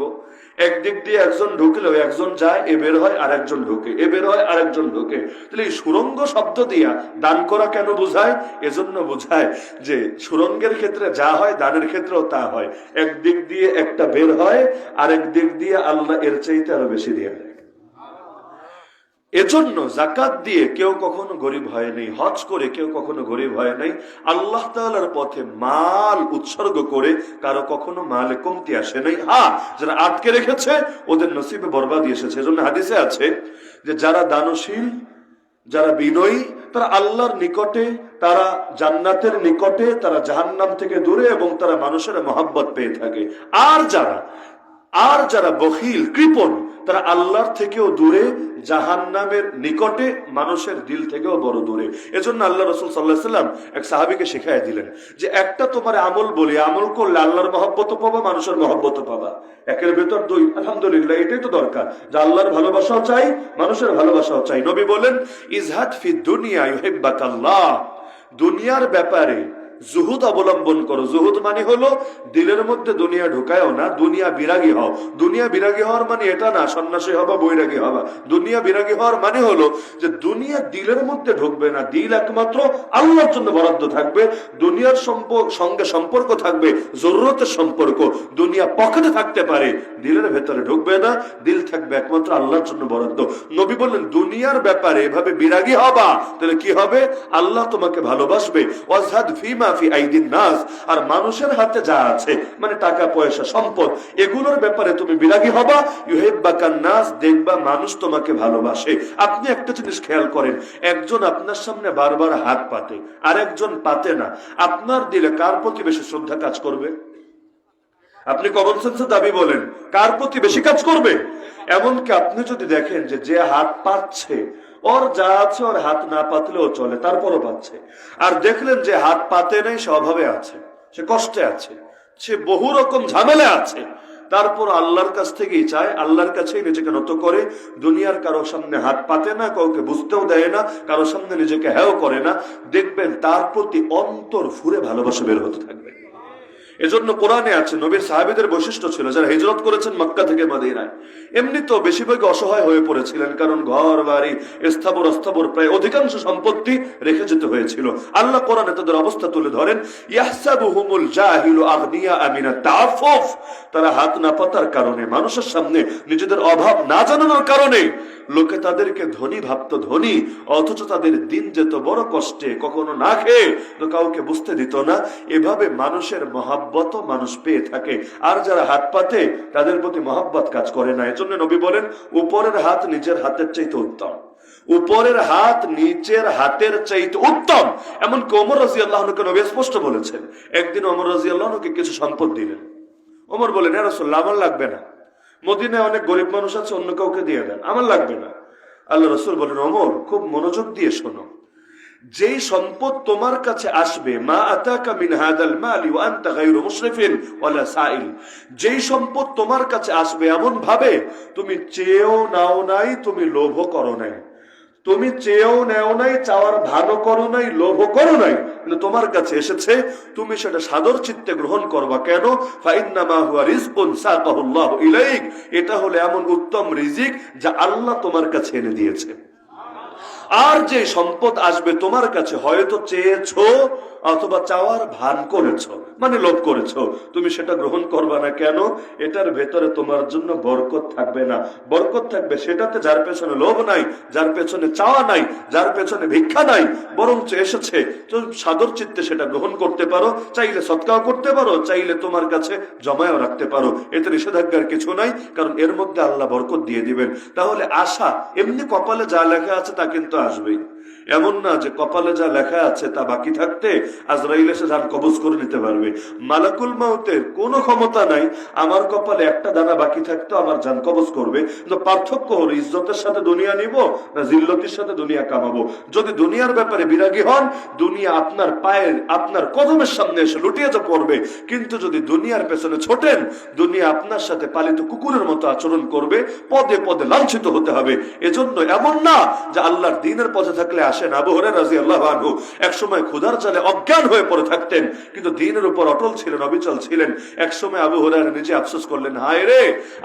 একদিক দিয়ে একজন ঢুকলেও একজন যায়, এ বের হয় আর একজন ঢুকে, এ বের হয় আর একজন ঢুকে। তাহলে এই সুরঙ্গ শব্দ দিয়া দান করা কেন বোঝায়? এজন্য বোঝায় যে সুরঙ্গের ক্ষেত্রে যা হয় দানের ক্ষেত্রেও তা হয়, একদিক দিয়ে একটা বের হয়, আরেক দিক দিয়ে আল্লাহ এর চাইতে আরো বেশি দিয়ে দেয়। এজন্য যাকাত দিয়ে কেউ কখনো গরিব হয় নাই, হজ করে কেউ কখনো গরিব হয় নাই। আল্লাহ তাআলার পথে মাল উৎসর্গ করে কারো কখনো মালে কমতি আসে নাই। হ্যাঁ, যারা আটকে রেখেছে ওদের নসিবে বরবাদি এসেছে। এজন্য হাদিসে আছে যে যারা দানশীল, যারা বিনয়ী, তারা আল্লাহর নিকটে, তারা জান্নাতের নিকটে, তারা জাহান্নাম থেকে দূরে, এবং তারা মানুষের মহব্বত পেয়ে থাকে। আর যারা বখিল, কৃপণ, তারা আল্লাহর থেকেও দূরে, জাহান্নামের নিকটে, মানুষের দিল থেকেও বড় দূরে। এজন্য আল্লাহ রাসূল সাল্লাল্লাহু আলাইহি সাল্লাম এক সাহাবীকে শিখাইয়া দিলেন যে একটা তোমার আমল বলি, আমল করলে আল্লাহর মহব্বত পাবা, মানুষের মহব্বত পাবা। একের ভেতর দুই, আলহামদুলিল্লাহ, এটাই তো দরকার যে আল্লাহর ভালোবাসাও চাই, মানুষের ভালোবাসাও চাই। নবী বলেন, ইজহাদ ফি দুনিয়া ইউহিব্বাকাল্লাহ, দুনিয়ার ব্যাপারে জুহুদ অবলম্বন করো। জুহুদ মানে হলো দিলের মধ্যে দুনিয়া ঢুকায়ও না, দুনিয়া বিরাগী হও। দুনিয়া বিরাগী হওয়ার মানে এটা না সন্ন্যাসী হবা, বৈরাগী হবা। দুনিয়া বিরাগী হওয়ার মানে হলো যে দুনিয়া দিলের মধ্যে ঢুকবে না, দিল একমাত্র আল্লাহর জন্য বরাদ্দ থাকবে। দুনিয়ার সঙ্গে সম্পর্ক থাকবে জরুরতের সম্পর্ক, দুনিয়া পকেটে থাকতে পারে, দিলের ভেতরে ঢুকবে না, দিল থাকবে একমাত্র আল্লাহর জন্য বরাদ্দ। নবী বললেন দুনিয়ার ব্যাপারে এভাবে বিরাগী হবা, তাহলে কি হবে? আল্লাহ তোমাকে ভালোবাসবে। ওয়াজহাদ ফিমা ফি আইদিন নাস, আর মানুষের হাতে যা আছে মানে টাকা পয়সা সম্পদ, এগুলোর ব্যাপারে তুমি বিরাগী হবা। ইউহিব্বাকান নাস, দেখবা মানুষ তোমাকে ভালোবাসে। আপনি একটা জিনিস খেয়াল করেন, একজন আপনার সামনে বারবার হাত পাতে আর একজন পাতে না, আপনার দিলে কার প্রতি বেশি শ্রদ্ধা কাজ করবে? আপনি কমন সেন্সের দাবি বলেন, কার প্রতি বেশি কাজ করবে? এমনকি আপনি যদি দেখেন যে হাত পাচ্ছে, ওর যা আছে, ওর হাত না পাতলেও চলে, তারপরও পাচ্ছে, আর দেখলেন যে হাত পাতে নেই, সে অভাবে আছে, সে কষ্টে আছে, সে বহু রকম ঝামেলা আছে, তারপর আল্লাহর কাছ থেকেই চায়, আল্লাহর কাছেই নিজেকে নত করে, দুনিয়ার কারো সামনে হাত পাতে না, কাউকে বুঝতেও দেয় না, কারো সামনে নিজেকে হেয় করে না, দেখবেন তার প্রতি অন্তর ফুরে ভালোবাসা বের হতে থাকবে। এজন্য কোরআনে আছে নবীর সাহাবীদের বৈশিষ্ট্য ছিল যারা হিজরত করেছেন মক্কা থেকে মদিনায়, এমনি তো বেশিরভাগ অসহায় হয়ে পড়েছিলেন, কারণ ঘর বাড়ি স্থাবর অস্থাবর প্রায় অধিকাংশ সম্পত্তি রেখে যেতে হয়েছিল। আল্লাহ কোরআনে তাদের অবস্থা তুলে ধরেন, ইয়াহসাবুহুমুল জাহিলু আগনিয়া মিনাত তাআফফুফ, তারা হাত না পাতার কারণে, মানুষের সামনে নিজেদের অভাব না জানানোর কারণে লোকে তাদেরকে ধনী ভাবতো, ধনী, অথচ তাদের দিন যেত বড় কষ্টে, কখনো না খেয়ে, তো কাউকে বুঝতে দিত না। এভাবে মানুষের মহাব্বত মানুষ পেয়ে থাকে, আর যারা হাত পাতে তাদের প্রতি মহাব্বত কাজ করে না। এজন্য নবী বলেন, উপরের হাত নিজের হাতের চাইতে উত্তম, উপরের হাত নিচের হাতের চাইতে উত্তম। এমনকি ওমর রাদিয়াল্লাহু আনহুকে নবী স্পষ্ট বলেছেন। একদিন ওমর রাদিয়াল্লাহু আনহুকে কিছু সম্পদ দিলেন। ওমর বলেন, ইয়া রাসূলুল্লাহ, আমার লাগবে না, মদিনায় অনেক গরিব মানুষ আছে, অন্য কাউকে দিয়ে দেন, আমার লাগবে না। আল্লাহ রাসূল বলেন, ওমর, খুব মনোযোগ দিয়ে শোনো, যেই সম্পদ তোমার কাছে আসবে, মা আতাকা মিন হাদাল মালি ওয়া আনতা গায়রু মুশরিফিন ওয়ালা সাইল, যেই সম্পদ তোমার কাছে আসবে এমন ভাবে তুমি চেয়েও নাও নাই, তুমি লোভও করো নাই, তুমি চেয়েও নেও নাই, চাওয়ার ভালো করো নাই, লোভও করো নাই, কিন্তু তোমার কাছে এসেছে, তুমি সেটা সাদর চিত্তে গ্রহণ করবা। কেন? ফাইন্নামা হুয়া রিজকুন সাকাহুল্লাহু ইলাইক, এটা হলো এমন উত্তম রিজিক যা আল্লাহ তোমার কাছে এনে দিয়েছে। আর যে সম্পদ আসবে তোমার কাছে হয়তো চেয়েছো অথবা চাওয়ার ভান করেছো, মানে লোভ করেছো, তুমি সেটা গ্রহণ করবা না কেন? এটার ভেতরে তোমার জন্য বরকত থাকবে না। বরকত থাকবে সেটাতে যার পেছনে লোভ নাই, যার পেছনে চাওয়া নাই, যার পেছনে ভিক্ষা নাই, বরঞ্চ এসেছে তো সাদর চিত্তে সেটা গ্রহণ করতে পারো, চাইলে সৎকাও করতে পারো, চাইলে তোমার কাছে জমায়ও রাখতে পারো, এতে নিষেধাজ্ঞার কিছু নাই, কারণ এর মধ্যে আল্লাহ বরকত দিয়ে দিবেন। তাহলে আশা এমনি কপালে যা লেখা আছে তা কিন্তু আসবেই। এমন না যে কপালে যা লেখা আছে তা বাকি থাকতে আজরাইল এসে জান কবজ করে নিতে পারবে। মালাকুল মাউতের কোনো ক্ষমতা নাই আমার কপালে একটা দানা বাকি থাকতো আমার জান কবজ করবে। কিন্তু পার্থক্য হলো ইজ্জতের সাথে দুনিয়া নিব না জিল্লতির সাথে দুনিয়া কামাবো। যদি দুনিয়ার ব্যাপারে বিরাগী হন, দুনিয়া আপনার পায়ের আপনার কদমের সামনে এসে লুটিয়ে যা পড়বে। কিন্তু যদি দুনিয়ার পেছনে ছোটেন, দুনিয়া আপনার সাথে পালিত কুকুরের মতো আচরণ করবে, পদে পদে লাঞ্ছিত হতে হবে। এজন্য এমন না যে আল্লাহর দ্বীনের পথে থাকলে আসেন। আবু হুরায়রা রাদিয়াল্লাহু আনহু এক সময় ক্ষুধার জালে অজ্ঞান হয়ে পড়ে থাকতেন, কিন্তু দ্বীনের উপর অটল ছিলেন, অবিচল ছিলেন। এক সময় আবু হুরায়রা নিজে আফসোস করলেন, হায় রে,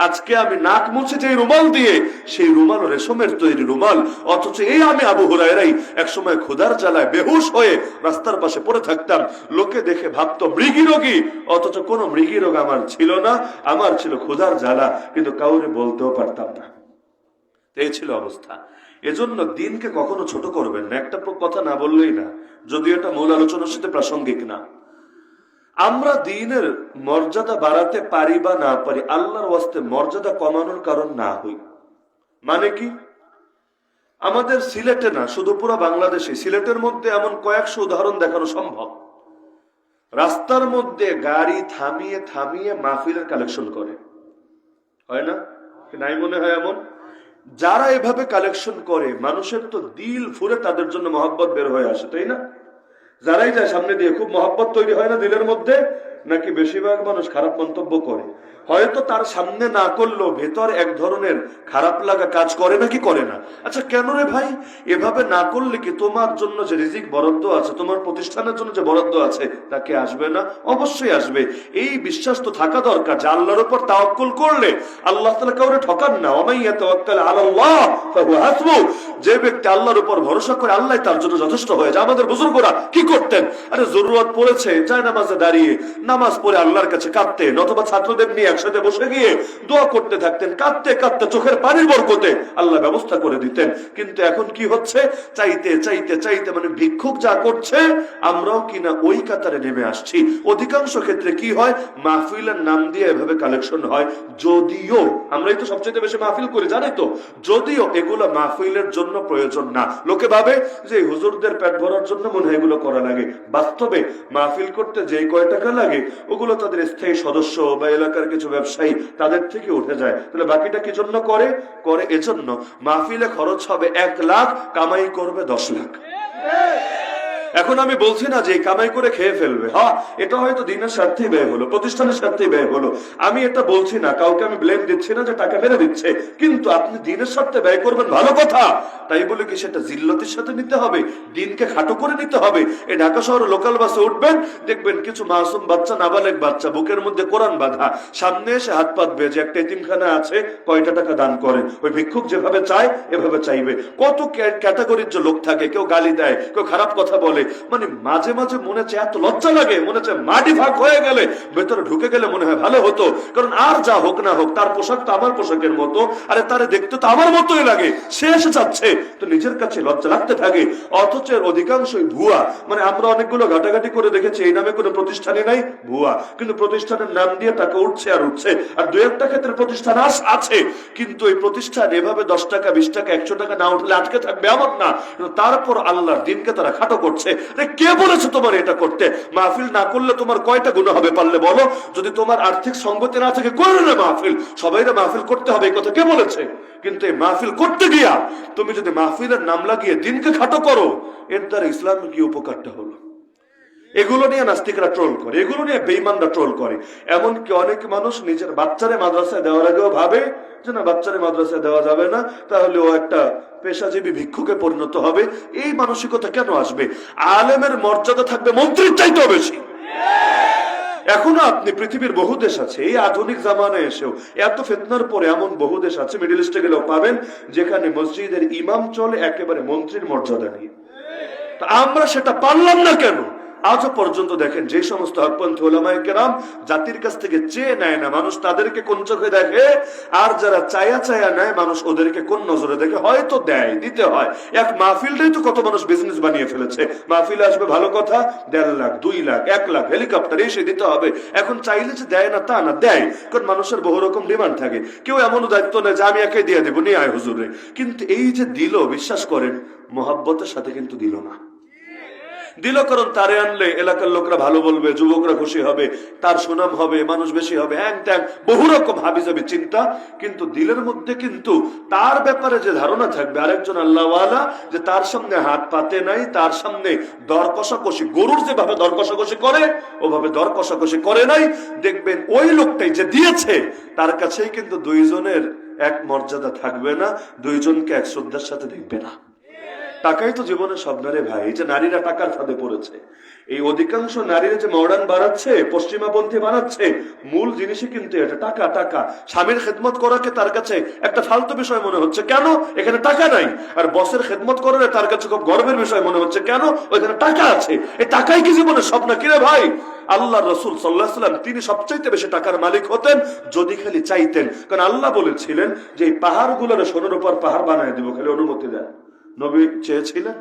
আজকে আমি নাক মুছে যে রুমাল দিয়ে, সেই রুমাল রেশমের তৈরি রুমাল, অথচ এই আমি আবু হুরায়রাই এক সময় ক্ষুধার জ্বালায় বেহুশ হয়ে রাস্তার পাশে পড়ে থাকতাম। লোকে দেখে ভাবতো মৃগী রোগী, অথচ কোনো মৃগী রোগ আমার ছিল না, আমার ছিল ক্ষুধার জ্বালা, কিন্তু কাউরে বলতেও পারতাম না। এই ছিল অবস্থা। এজন্য দিনকে কখনো ছোট করবেন না, একটা কথা না বললেই না, যদিও এটা মূল আলোচনার সাথে প্রাসঙ্গিক না। আমরা দিনের মর্যাদা বাড়াতে পারি বা না পারি, আল্লাহর ওয়াস্তে মর্যাদা কমানোর কারণ না হই। মানে কি? আমাদের সিলেটে না, শুধু পুরো বাংলাদেশে, সিলেটের মধ্যে এমন কয়েকশো উদাহরণ দেখানো সম্ভব। রাস্তার মধ্যে গাড়ি থামিয়ে থামিয়ে মাহফিলের কালেকশন করে, হয় না? নাই মনে হয় এমন? যারা এভাবে কালেকশন করে মানুষের তো দিল ফুরে তাদের জন্য মহব্বত বের হয়ে আসে, তাই না? যারাই যায় সামনে দিয়ে খুব মহব্বত তৈরি হয় না দিলের মধ্যে? নাকি বেশিরভাগ মানুষ খারাপ মন্তব্য করে? হয়তো তার সামনে না করলেও ভেতর এক ধরনের খারাপ লাগা কাজ করে নাকি করে না? আচ্ছা কেন রে ভাই? এভাবে না করলে কি তোমার জন্য যে রিজিক বরাদ্দ আছে, তোমার প্রতিষ্ঠানের জন্য যে বরাদ্দ আছে, তাকে আসবে না? অবশ্যই আসবে। এই বিশ্বাস তো থাকা দরকার যে আল্লাহর উপর তাওয়াক্কুল করলে আল্লাহ তাআলা কাউরে ঠকান না। ওমাইয়া তাওয়াক্কাল আলাল্লাহ ফাহুয়া হাসবুহ। যে ব্যক্তি আল্লাহর উপর ভরসা করে আল্লাহ তার জন্য যথেষ্ট হয়ে যায়। আমাদের বুজুর্গরা কি করতেন? আরে জরুরত পড়েছে, যায় নামাজে দাঁড়িয়ে নামাজ পড়ে আল্লাহর কাছে কাঁদতেন, অথবা ছাত্রদের নিয়ে একসাথে বসে গিয়ে দোয়া করতে থাকতেন, কাঁদতে কাঁদতে চোখের পানির বরকতে আল্লাহ ব্যবস্থা করে দিতেন। কিন্তু এখন কি হচ্ছে? চাইতে চাইতে চাইতে মানে ভিক্ষুক যা করছে আমরাও কিনা ওই কাতারে নেমে আসছি। অধিকাংশ ক্ষেত্রে কি হয়? মাহফিলের নাম দিয়ে এভাবে কালেকশন হয়। যদিও আমরাই তো সবচেয়ে বেশি মাহফিল করি, জানি তো, যদিও এগুলো মাহফিলের জন্য প্রয়োজন না। লোকে ভাবে যে হুজুরদের পেট ভরার জন্য মনে হয় এগুলো করা লাগে। বাস্তবে মাহফিল করতে যেই কয় টাকা লাগে ওগুলো তাদের স্থায়ী সদস্য বা এলাকার কিছু ব্যবসায়ী তাদের থেকে উঠে যায়। তাহলে বাকিটা কি জন্য করে? করে এজন্য মাহফিলে খরচ হবে 1 লাখ, কামাই করবে 10 লাখ। এখন আমি বলছি না যে কামাই করে খেয়ে ফেলবে, হ্যাঁ এটা হয়তো দিনের স্বার্থেই ব্যয় হলো, প্রতিষ্ঠানের স্বার্থেই ব্যয় হলো, আমি এটা বলছি না, কাউকে আমি ব্লেম দিচ্ছি না যে টাকা মেরে দিচ্ছে, কিন্তু আপনি দিনের স্বার্থে ব্যয় করবেন ভালো কথা, তাই বলে কি সেটা জিল্লতির সাথে নিতে হবে? দিনকে খাটো করে নিতে হবে? এই ঢাকা শহরে লোকাল বাসে উঠবেন, দেখবেন কিছু মাসুম বাচ্চা, নাবালেগ বাচ্চা, বুকের মধ্যে কোরআন বাঁধা, সামনে এসে হাত পাতবে যে একটা এতিমখানা আছে, কয়টা টাকা দান করেন। ওই ভিক্ষুক যেভাবে চায় এভাবে চাইবে। কত ক্যাটাগরির যে লোক থাকে, কেউ গালি দেয়, কেউ খারাপ কথা বলে, মানে মাঝে মাঝে মনে হচ্ছে এত লজ্জা লাগে, মনে হচ্ছে মাটি ভাগ হয়ে গেলে ভেতরে ঢুকে গেলে মনে হয় ভালো হতো, কারণ আর যা হোক না হোক তার পোশাক তো আমার পোশাকের মতো, আরে তারে দেখতে তো আমার মতোই লাগে, সে এসে যাচ্ছে, তো নিজের কাছে লজ্জা লাগতে থাকে। অথচ অধিকাংশই ভুয়া। মানে আমরা অনেকগুলো ঘাটাঘাটি করে দেখেছি, এই নামে কোনো প্রতিষ্ঠানই নাই, ভুয়া, কিন্তু প্রতিষ্ঠানের নাম দিয়ে টাকা উঠছে আর উঠছে। আর দু একটা ক্ষেত্রে প্রতিষ্ঠান আছে, কিন্তু এই প্রতিষ্ঠান এভাবে 10 টাকা 20 টাকা 100 টাকা না উঠলে আটকে থাকবে এমন না, তারপর আল্লাহর দিনকে তারা খাটো করছে। কে বলেছে তোমার এটা করতে? মাহফিল না করলে তোমার কয়টা গুনাহ হবে পারলে বলো? যদি তোমার আর্থিক সঙ্গতি না থাকে করো না মাহফিল, সবাইরা মাহফিল করতে হবে, এই কথা কে বলেছে? কিন্তু এই মাহফিল করতে গিয়া তুমি যদি মাহফিলের নাম লাগিয়ে দিনকে খাটো করো, এর দ্বারা ইসলামের কি উপকারটা হলো? এগুলো নিয়ে নাস্তিকরা ট্রোল করে, এগুলো নিয়ে বেঈমানরা ট্রোল করে। এমনকি অনেক মানুষ নিজের বাচ্চারে মাদ্রাসায় দেওয়ার আগেও ভাবে যে না, বাচ্চারে মাদ্রাসায় দেওয়া যাবে না, তাহলে ও একটা পেশাজীবী ভিক্ষুকে পরিণত হবে। এই মানসিকতা কেন আসবে? আলেমের মর্যাদা থাকবে মন্ত্রীর চাইতেও বেশি। এখনো আপনি পৃথিবীর বহু দেশ আছে, এই আধুনিক জামানায় এসেও এত ফিতনার পরে এমন বহু দেশ আছে, মিডল ইস্টে গেলেও পাবেন, যেখানে মসজিদের ইমাম চলে একেবারে মন্ত্রীর মর্যাদা নিয়ে। তা আমরা সেটা পারলাম না কেন? আজও পর্যন্ত দেখেন যে সমস্ত হকপন্থী ওলামায়ে কেরাম জাতির কাছ থেকে চেয়ে নেয় না, মানুষ তাদেরকে কোন চোখে দেখে, আর যারা চায়া চায়া নেয় মানুষ ওদেরকে কোন নজরে দেখে। হয়তো দেয়, দিতে হয়। এক মাহফিলটাই তো কত মানুষ বিজনেস বানিয়ে ফেলেছে। মাহফিলে আসবে ভালো কথা, 1.5 লাখ 2 লাখ 1 লাখ হেলিকপ্টার এসে দিতে হবে। এখন চাইলে যে দেয় না তা না, দেয়, কারণ মানুষের বহু রকম ডিমান্ড থাকে। কেউ এমনও দায়িত্ব নেয় যে আমি একাই দিয়ে দেবো, নিয়ে আয় হুজুরে। কিন্তু এই যে দিল, বিশ্বাস করেন মোহাব্বতের সাথে কিন্তু দিল না, দিল কারণ তারে আনলে এলাকার লোকরা ভালো বলবে, যুবকরা খুশি হবে, তার সুনাম হবে, মানুষ বেশি হবে, হ্যাং ত্যাং বহু রকম হাবিজাবি চিন্তা। কিন্তু দিলের মধ্যে কিন্তু তার ব্যাপারে যে ধারণা থাকবে, আরেকজন আল্লাহওয়ালা, যে তার সামনে হাত পাতে নাই, তার সামনে দর কষাকষি, গরুর যেভাবে দর কষাকষি করে ওভাবে দর কষাকষি করে নাই। দেখবেন ওই লোকটাই যে দিয়েছে তার কাছেই কিন্তু দুইজনের এক মর্যাদা থাকবে না, দুইজনকে এক শ্রদ্ধার সাথে দেখবে না। টাকাই তো জীবনের সব নারে ভাই। এই যে নারীরা টাকার ফাঁদে পড়েছে, এই অধিকাংশ নারীরা যে মডার্ন বানাচ্ছে, পশ্চিমাপন্থী বানাচ্ছে, মূল জিনিসই কিন্তু এটা টাকা। টাকা। স্বামীর খেদমত করাকে তার কাছে একটা ফালতু বিষয় মনে হচ্ছে, কেন? এখানে টাকা নাই। আর বসের খেদমত করালে তার কাছে খুব গর্বের বিষয় মনে হচ্ছে, কেন? ওইখানে টাকা আছে। এই টাকাই কি জীবনের সব না? কিরে ভাই, আল্লাহ রসুল সাল্লাল্লাহু আলাইহি ওয়াসাল্লাম তিনি সবচাইতে বেশি টাকার মালিক হতেন যদি খালি চাইতেন। কারণ আল্লাহ বলেছিলেন যে এই পাহাড়গুলোর সোনার উপর পাহাড় বানায় দিব, খালি অনুমতি দেন। নবী চেয়েছিলেন?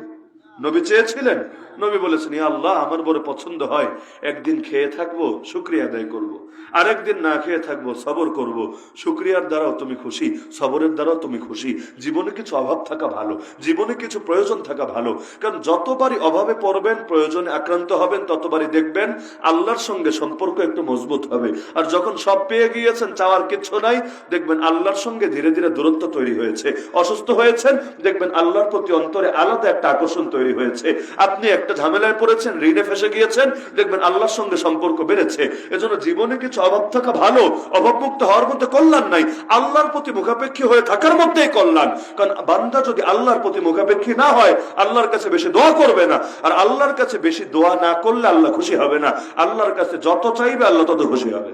নবী চেয়েছিলেন? নবী বলেছেন, ইয়া আল্লাহ, আমার বড় পছন্দ হয় একদিন খেয়ে থাকবো, শুকরিয়া আদায় করব, আরেকদিন না খেয়ে থাকবো, সবর করব। শুকরিয়ার দ্বারাও তুমি খুশি, সবরের দ্বারাও তুমি খুশি। জীবনে কিছু অভাব থাকা ভালো, জীবনে কিছু প্রয়োজন থাকা ভালো। কারণ যতবারই অভাবে পড়বেন, প্রয়োজনে আক্রান্ত হবেন, ততবারই দেখবেন আল্লাহর সঙ্গে সম্পর্ক একটু মজবুত হবে। আর যখন সব পেয়ে গিয়েছেন, চাওয়ার কিছু নাই, দেখবেন আল্লাহর সঙ্গে ধীরে ধীরে দূরত্ব তৈরি হয়েছে। অসুস্থ হয়েছেন, দেখবেন আল্লাহর প্রতি অন্তরে আলাদা একটা আকর্ষণ তৈরি হয়েছে। আপনি একটা ঝামেলায় পড়েছেন, ঋণে ফেসে গিয়েছেন, দেখবেন আল্লাহর সঙ্গে সম্পর্ক বেড়েছে। এজন্য জীবনে কিছু অভাব থাকা ভালো, অভাবমুক্ত হওয়ার মধ্যে কল্যাণ নাই, আল্লাহর প্রতি মুখাপেক্ষী হয়ে থাকার মধ্যেই কল্যাণ। কারণ বান্দা যদি আল্লাহর প্রতি মুখাপেক্ষী না হয়, আল্লাহর কাছে বেশি দোয়া করবে না। আর আল্লাহর কাছে বেশি দোয়া না করলে আল্লাহ খুশি হবে না। আল্লাহর কাছে যত চাইবে আল্লাহ তত খুশি হবে।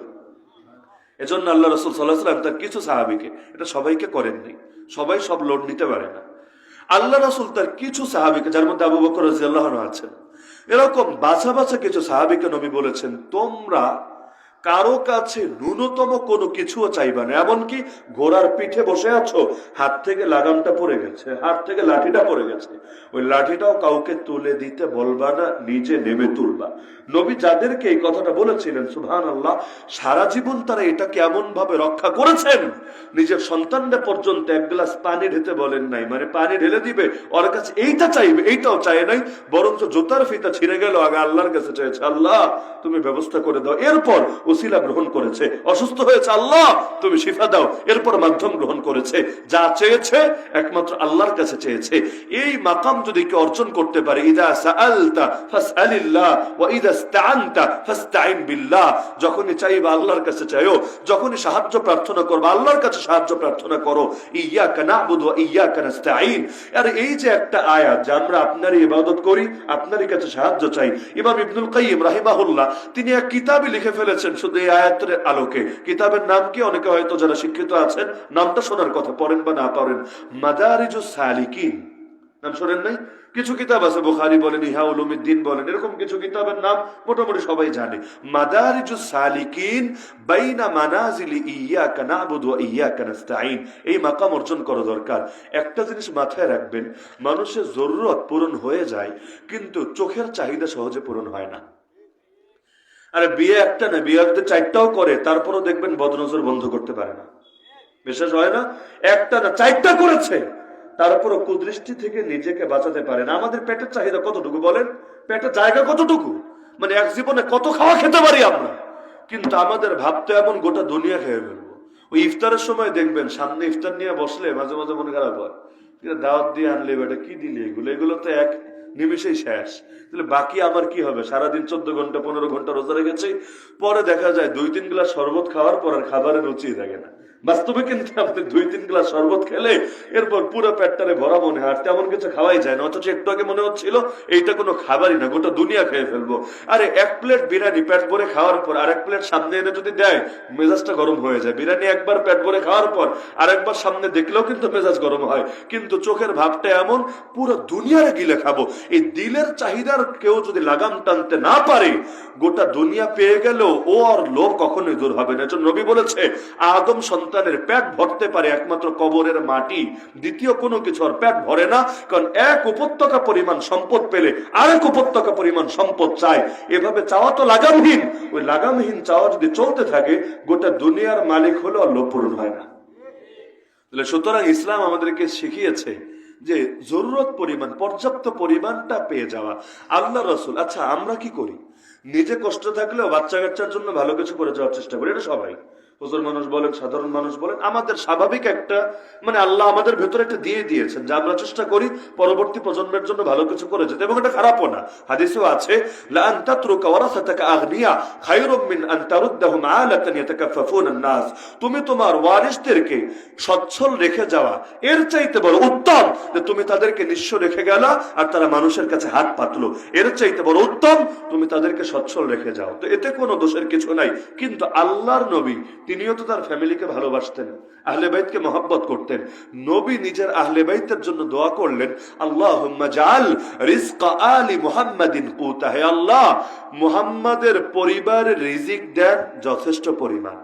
এজন্য আল্লাহ রাসূল সাল্লাল্লাহু আলাইহি ওয়াসাল্লাম তার কিছু সাহাবীকে, এটা সবাইকে করেননি, সবাই সব লোড নিতে পারে না, আল্লাহ রাসূল তার কিছু সাহাবীকে, যার মধ্যে আবু বকর রাদিয়াল্লাহু আনহু আছেন, এরকম বাছা বাছা কিছু সাহাবীকে নবী বলেছেন, তোমরা কারো কাছে ন্যূনতম কোনো কিছুও চাইবা না। এমনকি ঘোড়ার পিঠে বসে আছো, হাত থেকে লাগামটা পড়ে গেছে, হাত থেকে লাঠিটা পড়ে গেছে, ওই লাঠিটাও কাউকে তুলে দিতে বলবা না, নিজে নেমে তুলবা। নবী যাদেরকে এই কথাটা বলেছিলেন, সুবহানাল্লাহ, সারা জীবন তারা এটাকে এমন ভাবে রক্ষা করেছেন, নিজের সন্তানদের পর্যন্ত এক গ্লাস পানি ঢেতে বলেন নাই, মানে পানি ঢেলে দিবে, ওর কাছে এইটা চাইবে, এইটাও চায় নাই, বরঞ্চ জুতার ফিতা ছিঁড়ে গেল, আগে আল্লাহর কাছে চেয়েছে, আল্লাহ তুমি ব্যবস্থা করে দাও। এরপর ওসিলা গ্রহণ করেছে, অসুস্থ হয়েছে, আল্লাহ তুমি শিফা দাও, এরপর মাধ্যম গ্রহণ করেছে। যা চেয়েছে একমাত্র আল্লাহর কাছে চেয়েছে। এই মাকাম যদি কেউ অর্জন করতে পারে, ইদা সাআলতা ফাসআলিল্লাহ ওয়া ইদা ইসতাআনতা ফাসতাইন বিল্লাহ, যখনই চাইবা আল্লাহর কাছে চাইও, যখনই সাহায্য প্রার্থনা করবে আল্লাহর কাছে সাহায্য প্রার্থনা করো। ইয়াকা না'বুদু ওয়া ইয়াকা নাস্তাঈন। আর এই যে একটা আয়াত যে আমরা আপনারই ইবাদত করি, আপনারই কাছে সাহায্য চাই, ইমাম ইবনুল কাইয়িম রাহিমাহুল্লাহ তিনি এক কিতাবে লিখে ফেলেছেন শুধু এই আয়াতের আলোকে। কিতাবের নাম কি? অনেকে হয়তো যারা শিক্ষিত আছেন নামটা শোনার কথা, পড়েন বা না পড়েন, মাদারিজুস সালিকিন। নাম শোনেন নাই? কিছু কিতাব আছে, বুখারী বলেন, ইহা উলুমিদ্দিন বলেন, এরকম কিছু কিতাবের নাম মোটামুটি সবাই জানে। মাদারিজুস সালিকিন বাইনা মানাজিলি ইয়াকা না'বুদু ওয়া ইয়াকা নাস্তাঈন, এই মাকাম অর্জন করা দরকার। একটা জিনিস মাথায় রাখবেন, মানুষের জরুরত পূরণ হয়ে যায়, কিন্তু চোখের চাহিদা সহজে পূরণ হয় না। আরে বিয়ে একটা না, বিয়ে যদি 4টাও করে, তারপরও দেখবেন বদনজর বন্ধ করতে পারে না। বিশ্বাস হয় না? একটা না 4টা করেছে, তারপরও কুদৃষ্টি থেকে নিজেকে বাঁচাতে পারে না। আমাদের পেটের চাহিদা কতটুকু বলেন? পেটের জায়গা কতটুকু? মানে এক জীবনে কত খাওয়া খেতে পারি আমরা, কিন্তু আমাদের ভাবতে এমন গোটা দুনিয়া খেয়ে ফেলবো। ওই ইফতারের সময় দেখবেন সামনে ইফতার নিয়ে বসলে মাঝে মাঝে মনে খারাপ হয়, দাওয়াত দিয়ে আনলে বেটা কি দিলে, এগুলো তো এক নিমিশেই শেষ, তাহলে বাকি আমার কি হবে? সারাদিন 14 ঘন্টা 15 ঘন্টা রোজা রেখেছি, পরে দেখা যায় 2-3 গ্লাস শরবত খাওয়ার পর আর খাবারের রুচি থাকে না, বাস্তবে কিন্তু আপনি 2-3 গ্লাস শরবত খেলে এরপর পুরো পেটটারে ভরা মনে হয়, আর তেমন কিছু খাওয়াই যায় না। অথচ একটু আগে মনে হচ্ছিল এইটা কোনো খাবারই না, গোটা দুনিয়া খেয়ে ফেলবো। আরে 1 প্লেট বিরিয়ানি পেট ভরে খাওয়ার পর আরেক প্লেট সামনে এনে যদি দেয়, মেজাজটা গরম হয়ে যায়। বিরিয়ানি একবার পেট ভরে খাওয়ার পর আরেকবার সামনে দেখলেও কিন্তু মেজাজ গরম হয়, কিন্তু চোখের ভাবটা এমন পুরো দুনিয়ার গিলে খাবো। এই দিলের চাহিদার কেউ যদি লাগাম টানতে না পারে, গোটা দুনিয়া পেয়ে গেলেও ও আর লোভ কখনোই দূর হবে না। নবী বলেছে, আদম সন্তানের পেট ভরতে পারে একমাত্র কবরের মাটি, দ্বিতীয় কোনো কিছু আর পেট ভরে না। কারণ এক উপত্যকা পরিমাণ সম্পদ পেলে আরেক উপত্যকা পরিমাণ সম্পদ চায়। এভাবে চাওয়া তো লাগামহীন। ওই লাগামহীন চাওয়া যদি চলতে থাকে, গোটা দুনিয়ার মালিক হলেও আর লোভ পূরণ হয় না। সুতরাং ইসলাম আমাদেরকে শিখিয়েছে যে জরুরত পরিমাণ, পর্যাপ্ত পরিমাণটা পেয়ে যাওয়া। আল্লাহ রসুল, আচ্ছা আমরা কি করি? নিজে কষ্ট থাকলেও বাচ্চা কাচ্চার জন্য ভালো কিছু করে যাওয়ার চেষ্টা করি। এটা সবাই, হুজুর মানুষ বলেন, সাধারণ মানুষ বলেন, আমাদের স্বাভাবিক একটা আল্লাহ আমাদের ভেতরে একটা দিয়ে দিয়েছেন যে আমরা চেষ্টা করি পরবর্তী প্রজন্মের জন্য ভালো কিছু করে যেতে, এবং এটা খারাপও না। হাদিসেও আছে, লা আন তাতরুকা ওয়ারাসাতাকা আগনিয়া খায়রুম মিন আন তারুদ্দাহুম আলাতান ইয়াতাকাফফুন আন-নাস। তুমি তোমার ওয়ারিসদেরকে সচ্ছল রেখে যাওয়া এর চাইতে বড় উত্তম যে তুমি তাদেরকে নিঃস্ব রেখে গেলা আর তারা মানুষের কাছে হাত পাতলো। এর চাইতে বড় উত্তম তুমি তাদেরকে সচ্ছল রেখে যাও। তো এতে কোনো দোষের কিছু নাই। কিন্তু আল্লাহর নবী তিনিও তো তার ফ্যামিলিকে ভালোবাসতেন, আহলে বাইতকে মহব্বত করতেন। নবী নিজের আহলে বাইতের জন্য দোয়া করলেন, আল্লাহুম্মা জাআল রিজকা আলি মুহাম্মাদিন কুতা। হে আল্লাহ, মুহাম্মাদের পরিবারের রিজিক দেন যথেষ্ট পরিমাণ।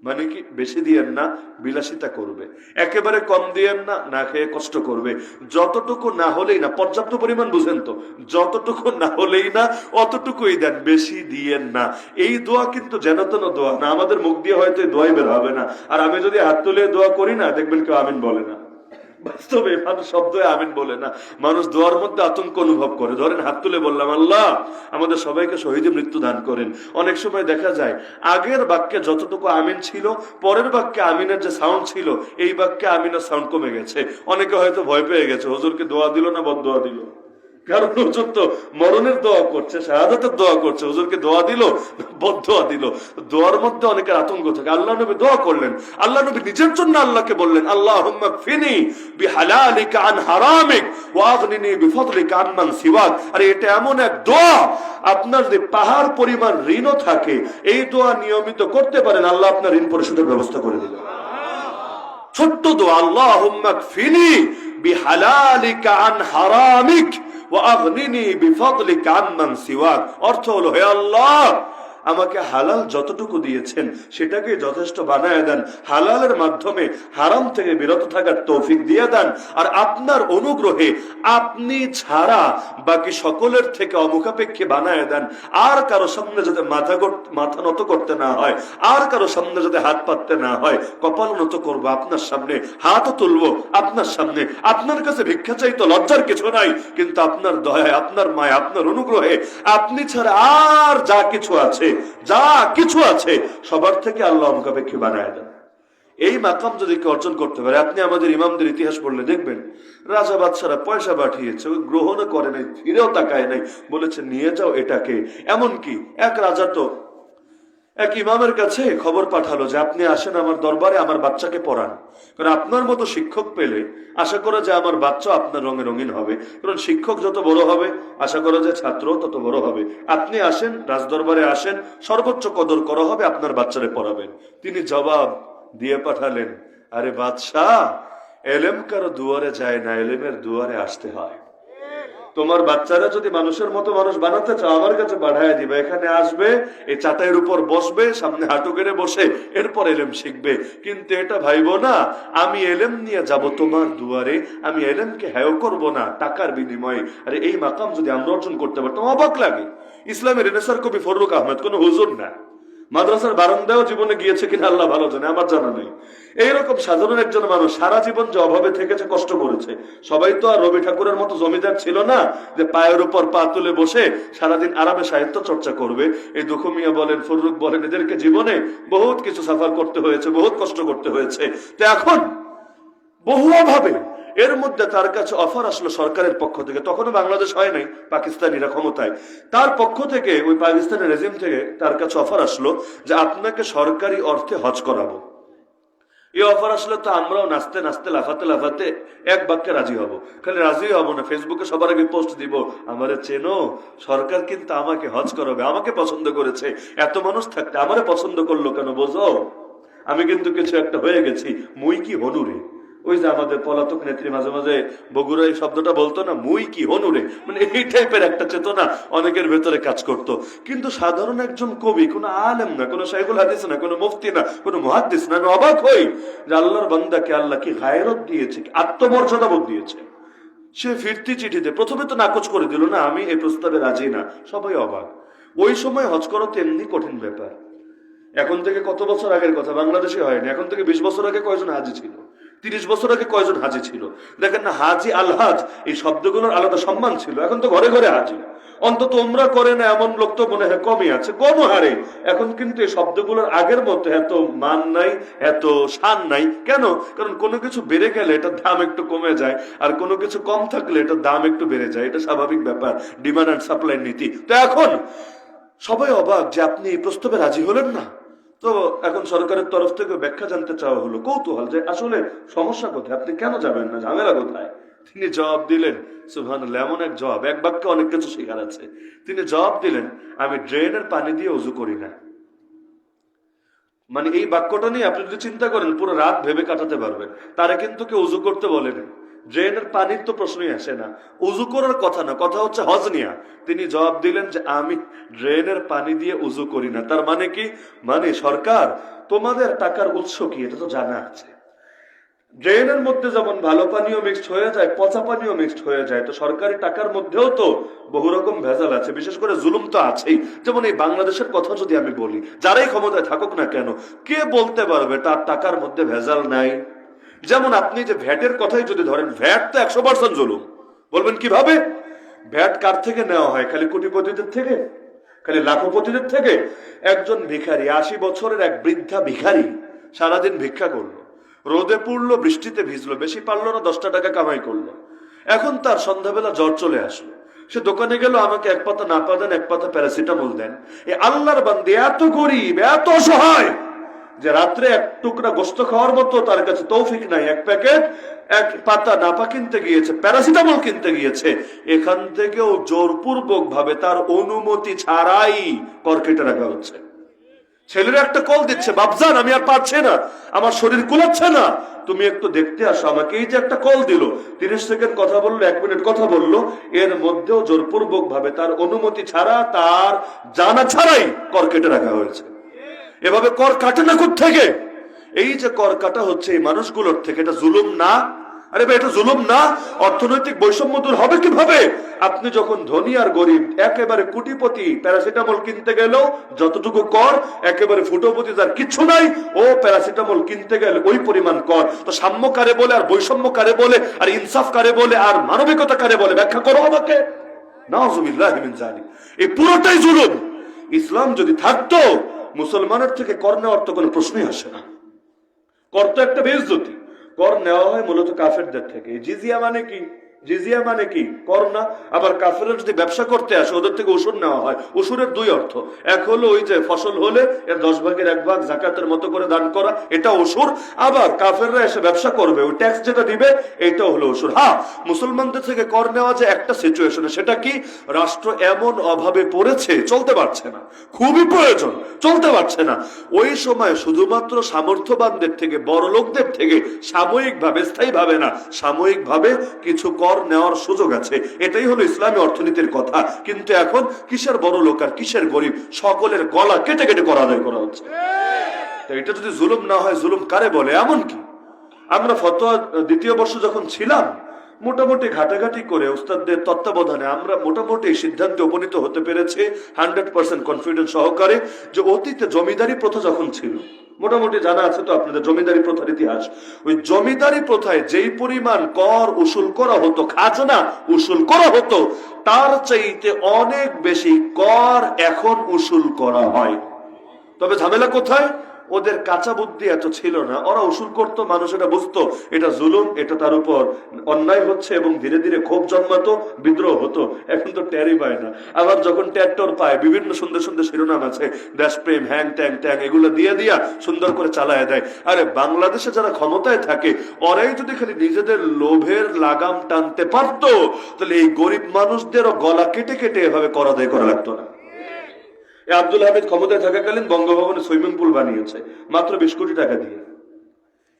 মানে কি, বেশি দিয়েন না, বিলাসিতা করবে। একেবারে কম দিয়েন না, না খেয়ে কষ্ট করবে। যতটুকু না হলেই না, পর্যাপ্ত পরিমাণ বুঝেন তো, যতটুকু না হলেই না অতটুকুই দেন, বেশি দিয়েন না। এই দোয়া কিন্তু যেন তেন দোয়া না, আমাদের মুখ দিয়ে হয়তো এই দোয়াই বের হবে না। আর আমি যদি হাত তুলে দোয়া করি না, দেখবেন কেউ আমিন বলে না। বাস্তবে মানুষ শব্দ আমিন বলে না, মানুষ দোয়ার মধ্যে আতঙ্ক অনুভব করে। ধরেন হাত তুলে বললাম, আল্লাহ আমাদের সবাইকে শহীদে মৃত্যু দান করেন। অনেক সময় দেখা যায় আগের বাক্যে যতটুকু আমিন ছিল, পরের বাক্যে আমিনের যে সাউন্ড ছিল, এই বাক্যে আমিনের সাউন্ড কমে গেছে। অনেকে হয়তো ভয় পেয়ে গেছে, হুজুরকে দোয়া দিল না বদদোয়া দিল। কারণ হুজুর তো মরণের দোয়া করছে, শাহাদাতের দোয়া করছে, হুজুরকে দোয়া দিল বদদোয়া দিল। দোয়ার মধ্যে অনেকের আতঙ্ক থাকে। আল্লাহ নবী দোয়া করলেন, আল্লাহ নবী নিজের জন্য আল্লাহকে বললেন, আল্লাহুম্মা কফিনি বিহালালিকা আন হারামিক ওয়া আগনিনি বিফদলিকা আম্মান সিওয়াক। আরে এটা এমন এক দোয়া, আপনার যে পাহাড় পরিমাণ ঋণও থাকে, এই দোয়া নিয়মিত করতে পারেন, আল্লাহ আপনার ঋণ পরিশোধের ব্যবস্থা করে দিলেন। ছোট্ট দোয়া, আল্লাহুম্মা কফিনি বিহালালিকা আন হারামিক ওয়া আগনিনি বিফদলিকা আম্মান সিওয়াক। অর্থ হলো, হে আল্লাহ, আমাকে হালাল যতটুকু দিয়েছেন সেটাকে যথেষ্ট বানায় দেন, হালালের মাধ্যমে হারাম থেকে বিরত থাকার তৌফিক দিয়ে দেন। আর আপনার অনুগ্রহে আপনি ছাড়া বাকি সকলের থেকে অমুখাপেক্ষী বানায় দেন। আর কারো সামনে যাতে মাথা নত করতে না হয়, আর কারো সামনে যাতে হাত পাততে না হয়। কপাল নত করবো আপনার সামনে, হাতও তুলবো আপনার সামনে। আপনার কাছে ভিক্ষা চাইতে লজ্জার কিছু নাই, কিন্তু আপনার দয়ায়, আপনার মায়, আপনার অনুগ্রহে আপনি ছাড়া আর যা কিছু আছে, যা কিছু আছে সবার থেকে আল্লাহ অমুখাপেক্ষী বানায় দেন। এই মাকাম যদি কেউ অর্জন করতে পারে, আপনি আমাদের ইমামদের ইতিহাস পড়লে দেখবেন, রাজা বাদশারা পয়সা পাঠিয়েছে, ওই গ্রহণও করে নাই, ফিরেও তাকায় নাই, বলেছে নিয়ে যাও এটাকে। এমনকি এক রাজা তো এক ইমামের কাছে খবর পাঠালো যে আপনি আসেন আমার দরবারে, আমার বাচ্চাকে পড়ান। কারণ আপনার মতো শিক্ষক পেলে আশা করা যায় আমার বাচ্চা আপনার রঙে রঙিন হবে। কারণ শিক্ষক যত বড় হবে, আশা করা যায় ছাত্র তত বড় হবে। আপনি আসেন, রাজদরবারে আসেন, সর্বোচ্চ কদর করা হবে, আপনার বাচ্চারে পড়াবেন। তিনি জবাব দিয়ে পাঠালেন, আরে বাদশাহ, এলেম কারো দুয়ারে যায় না, এলেমের দুয়ারে আসতে হয়। তোমার বাচ্চারা যদি মানুষের মতো মানুষ বানাতে চাও, আমার কাছে পাঠায় দিবে। এখানে আসবে, এই চাটাইয়ের উপর বসবে, সামনে হাঁটু গেড়ে বসে, এরপর এলেম শিখবে। কিন্তু এটা ভাইবো না আমি এলেম নিয়ে যাব তোমার দুয়ারে, আমি এলেমকে হেয় করব না টাকার বিনিময়ে। আরে এই মাকাম যদি আমরা অর্জন করতে পারতাম, অবাক লাগে। ইসলামের রেনেসার কবি ফররুক আহমেদ কোন হুজুর না, মাদ্রাসার বারান্দাও জীবনে গিয়েছে কিনা আল্লাহ ভালো জানে, আমার জানা নেই। এইরকম সাধারণ একজন মানুষ সারা জীবন যে অভাবে থেকেছে, কষ্ট করেছে। সবাই তো আর রবি ঠাকুরের মতো জমিদার ছিল না যে পায়ের উপর পা তুলে বসে সারাদিন আরামে সাহিত্য চর্চা করবে। এই দুঃখ মিয়া বলেন, ফররুক বলেন, এদেরকে জীবনে বহুত কিছু সাফার করতে হয়েছে, বহুত কষ্ট করতে হয়েছে। তো এখন বহু অভাবে এর মধ্যে তার কাছে অফার আসলো সরকারের পক্ষ থেকে। তখনও বাংলাদেশ হয় নাই, পাকিস্তানিরা ক্ষমতায়। তার পক্ষ থেকে, ওই পাকিস্তানের রেজিম থেকে তার কাছে অফার আসলো যে আপনাকে সরকারি অর্থে হজ করাবো। এই অফার আসলে তো আমরাও নাচতে নাচতে লাফাতে লাফাতে এক বাক্যে রাজি হব। খালি রাজি হব না, ফেসবুকে সবার আগে পোস্ট দিব, আমারে চেনো, সরকার কিন্তু আমাকে হজ করাবে, আমাকে পছন্দ করেছে, এত মানুষ থাকতে আমারে পছন্দ করলো কেন বোঝো, আমি কিন্তু কিছু একটা হয়ে গেছি, মুই কি হনুরে। ওই যে আমাদের পলাতক নেত্রী মাঝে মাঝে বগুড়া এই শব্দটা বলতো না, মুই কি হনুরে, মানে এই টাইপের একটা চেতনা অনেকের ভেতরে কাজ করত। কিন্তু সাধারণ একজন কবি, কোনো আলেম না, কোনো শাইখুল হাদিস না, কোনো মুফতি না, কোনো মুহাদ্দিস না, আমি অবাক হই যে আল্লাহর বান্দাকে আল্লাহ কি গায়রত দিয়েছে, কি আত্মমর্যাদা বোধ দিয়েছে। সে ফিরতি চিঠিতে প্রথমে তো নাকচ করে দিল না, আমি এই প্রস্তাবে রাজি না, সবাই অবাক। ওই সময় হজ করা তো এমনি কঠিন ব্যাপার। এখন থেকে কত বছর আগের কথা, বাংলাদেশে হয়নি, এখন থেকে 20 বছর আগে কয়জন হাজি ছিল, 30 বছর আগে কয়জন হাজি ছিল। দেখেন না, হাজি আলহাজ এই শব্দগুলোর আলাদা সম্মান ছিল, এখন তো ঘরে ঘরে হাজি। অন্তত ওমরা করে না এমন লোক তো মনে হয় কমই আছে, গণহারে। এখন কিন্তু এই শব্দগুলোর আগের মতো এত মান নাই, এত শান নাই। কেন? কারণ কোনো কিছু বেড়ে গেলে এটার দাম একটু কমে যায়, আর কোনো কিছু কম থাকলে এটার দাম একটু বেড়ে যায়, এটা স্বাভাবিক ব্যাপার, ডিমান্ড অ্যান্ড সাপ্লাই নীতি। তো এখন সবাই অবাক যে আপনি এই প্রস্তাবে রাজি হলেন না। তো এখন সরকারের তরফ থেকে ব্যাখ্যা জানতে চাওয়া হলো, কৌতূহল যে আসলে সমস্যা কোথায়, আপনি কেন যাবেন না, ঝামেলা কোথায়। তিনি জবাব দিলেন, সুবহানাল্লাহ, এমন এক জবাব, এক বাক্যে অনেক কিছু শেখার আছে। তিনি জবাব দিলেন, আমি ড্রেনের পানি দিয়ে উজু করি না। মানে এই বাক্যটা নিয়ে আপনি যদি চিন্তা করেন পুরো রাত ভেবে কাটাতে পারবেন। তারা কিন্তু কেউ উজু করতে বলেনি, ড্রেনের পানির তো প্রশ্নই আসে না, উজু করার কথা না, কথা হচ্ছে হজ নিয়া। তিনি জবাব দিলেন যে আমি ড্রেনের পানি দিয়ে উজু করি না। তার মানে কি? মানে সরকার তোমাদের টাকার উৎস কি এটা তো জানা আছে। ড্রেনের মধ্যে যেমন ভালো পানীয় মিক্সড হয়ে যায়, পচা পানীয় মিক্সড হয়ে যায়, তো সরকারি টাকার মধ্যেও তো বহু রকম ভেজাল আছে, বিশেষ করে জুলুম তো আছেই। যেমন এই বাংলাদেশের কথা যদি আমি বলি, যারাই ক্ষমতায় থাকুক না কেন, কে বলতে পারবে তার টাকার মধ্যে ভেজাল নাই? যেমন আপনি যে ভ্যাটের কথাই যদি ধরেন, ভ্যাট তো 100% জুলুম। বলবেন কিভাবে? ভ্যাট কার থেকে নেওয়া হয়? খালি কোটিপতিদের থেকে, খালি লাখপতিদের থেকে? একজন ভিখারি, 80 বছরের এক বৃদ্ধা ভিখারি সারাদিন ভিক্ষা করলো, রোদে পুড়লো, বৃষ্টিতে ভিজলো, বেশি পারলো না, 10টা টাকা কামাই করলো। এখন তার সন্ধ্যাবেলা জ্বর চলে আসলো, সে দোকানে গেল, আমাকে এক পাতা নাপা দেন, এক পাতা প্যারাসিটামল দেন। এ আল্লাহর বান্দে এত গরিব, এত অসহায় যে রাত্রে এক টুকরা গোস্ত খাওয়ার মতো তার কাছে তৌফিক নাই, এক প্যাকেট এক পাতা নাপা কিনতে গিয়েছে, প্যারাসিটামল কিনতে গিয়েছে, এখান থেকেও জোরপূর্বক ভাবে তার অনুমতি ছাড়াই কর কেটে রাখা হচ্ছে। ছেলেরা একটা কল দিচ্ছে, বাপজান আমি আর পারছি না, আমার শরীর কুলাচ্ছে না, তুমি একটু দেখতে আসো আমাকে। এই যে একটা কল দিল, 30 সেকেন্ড কথা বললো, 1 মিনিট কথা বললো, এর মধ্যেও জোরপূর্বক ভাবে তার অনুমতি ছাড়া, তার জানা ছাড়াই কর কেটে রাখা হয়েছে। এভাবে কর কাটে না থেকে? এই যে কর কাটা হচ্ছে এই মানুষগুলোর থেকে, এটা জুলুম না? আরে ভাই, এটা জুলুম না? অর্থনৈতিক বৈষম্য দূর হবে কিভাবে? আপনি যখন ধনী আর গরিব, একেবারে কোটিপতি প্যারাসিটামল কিনতে গেলেও যতটুকু কর, একেবারে ফুটোপতি যার কিছু নাই, ও প্যারাসিটামল কিনতে গেলে ওই পরিমাণ কর। তো সাম্য কারে বলে, আর বৈষম্য কারে বলে, আর ইনসাফ কারে বলে, আর মানবিকতা কারে বলে, ব্যাখ্যা করো আমাকে। নাউযুবিল্লাহি মিন যালিক, এই পুরোটাই জুলুম। ইসলাম যদি থাকতো, মুসলমানের থেকে কর নেওয়ার তো কোনো প্রশ্নই আসে না। কর তো একটা বেইজ্জতি। কর নেওয়া হয় মূলত কাফেরদের থেকে। জিজিয়া মানে কি? জিজিয়া মানে কি? কর না। আবার কাফেররা যদি ব্যবসা করতে আসে, ওদের থেকে উসুর নেওয়া হয়। উসুরের 2 অর্থ, এক হলো ওই যে ফসল হলে এর 10 ভাগের 1 ভাগ জাকাতের মতো করে দান করা, এটা উসুর। আবার কাফেররা এসে ব্যবসা করবে, ওই ট্যাক্স যেটা দিবে, এটা হলো উসুর। হ্যাঁ, মুসলমানদের থেকে কর নেওয়া যে একটা সিচুয়েশনে, সেটা কি? রাষ্ট্র এমন অভাবে পড়েছে, চলতে পারছে না, খুবই প্রয়োজন, চলতে পারছে না, ওই সময় শুধুমাত্র সামর্থ্যবানদের থেকে, বড় লোকদের থেকে সাময়িকভাবে, স্থায়ীভাবে না, সাময়িকভাবে কিছু কর নেওয়ার সুযোগ আছে। এটাই হলো ইসলামী অর্থনীতির কথা। কিন্তু এখন কিসের বড় লোক আর কিসের গরিব, সকলের গলা কেটে কেটে করা আদায় করা হচ্ছে। এটা যদি জুলুম না হয়, জুলুম কারে বলে? এমন কি আমরা ফতোয়া 2য় বর্ষ যখন ছিলাম, মোটামুটি ঘাটাঘাটি করে উস্তাদদের তত্ত্বাবধানে আমরা মোটামুটি সিদ্ধান্তে উপনীত হতে পেরেছি 100% কনফিডেন্স সহকারে, যে অতীতে জমিদারি প্রথা যখন ছিল, মোটামুটি জানা আছে তো আপনাদের জমিদারি প্রথার ইতিহাস। ওই জমিদারি প্রথায় যেই পরিমাণ কর উসুল করা হতো, খাজনা উসুল করা হতো, তার চাইতে অনেক বেশি কর এখন উসুল করা হয়। তবে ঝামেলা কোথায়? ওদের কাঁচা বুদ্ধি এত ছিল না, ওরা উসুল করতো, মানুষ এটা বুঝতো এটা জুলুম, এটা তার উপর অন্যায় হচ্ছে, এবং ধীরে ধীরে ক্ষোভ জন্মাতো, বিদ্রোহ হতো। এখন তো ট্যারই পায় না, আবার যখন ট্যার পায় বিভিন্ন সুন্দর সুন্দর শিরোনাম আছে, দেশপ্রেম, হ্যাং ট্যাং ট্যাং, এগুলো দিয়ে দিয়া সুন্দর করে চালায় দেয়। আরে বাংলাদেশে যারা ক্ষমতায় থাকে ওরাই যদি খালি নিজেদের লোভের লাগাম টানতে পারতো, তাহলে এই গরিব মানুষদেরও গলা কেটে কেটে এভাবে করা দায় করা লাগতো না। আব্দুল হামিদ ক্ষমতায় থাকাকালীন বঙ্গভবনে সুইমিং পুল বানিয়েছে মাত্র 20 কোটি টাকা দিয়ে।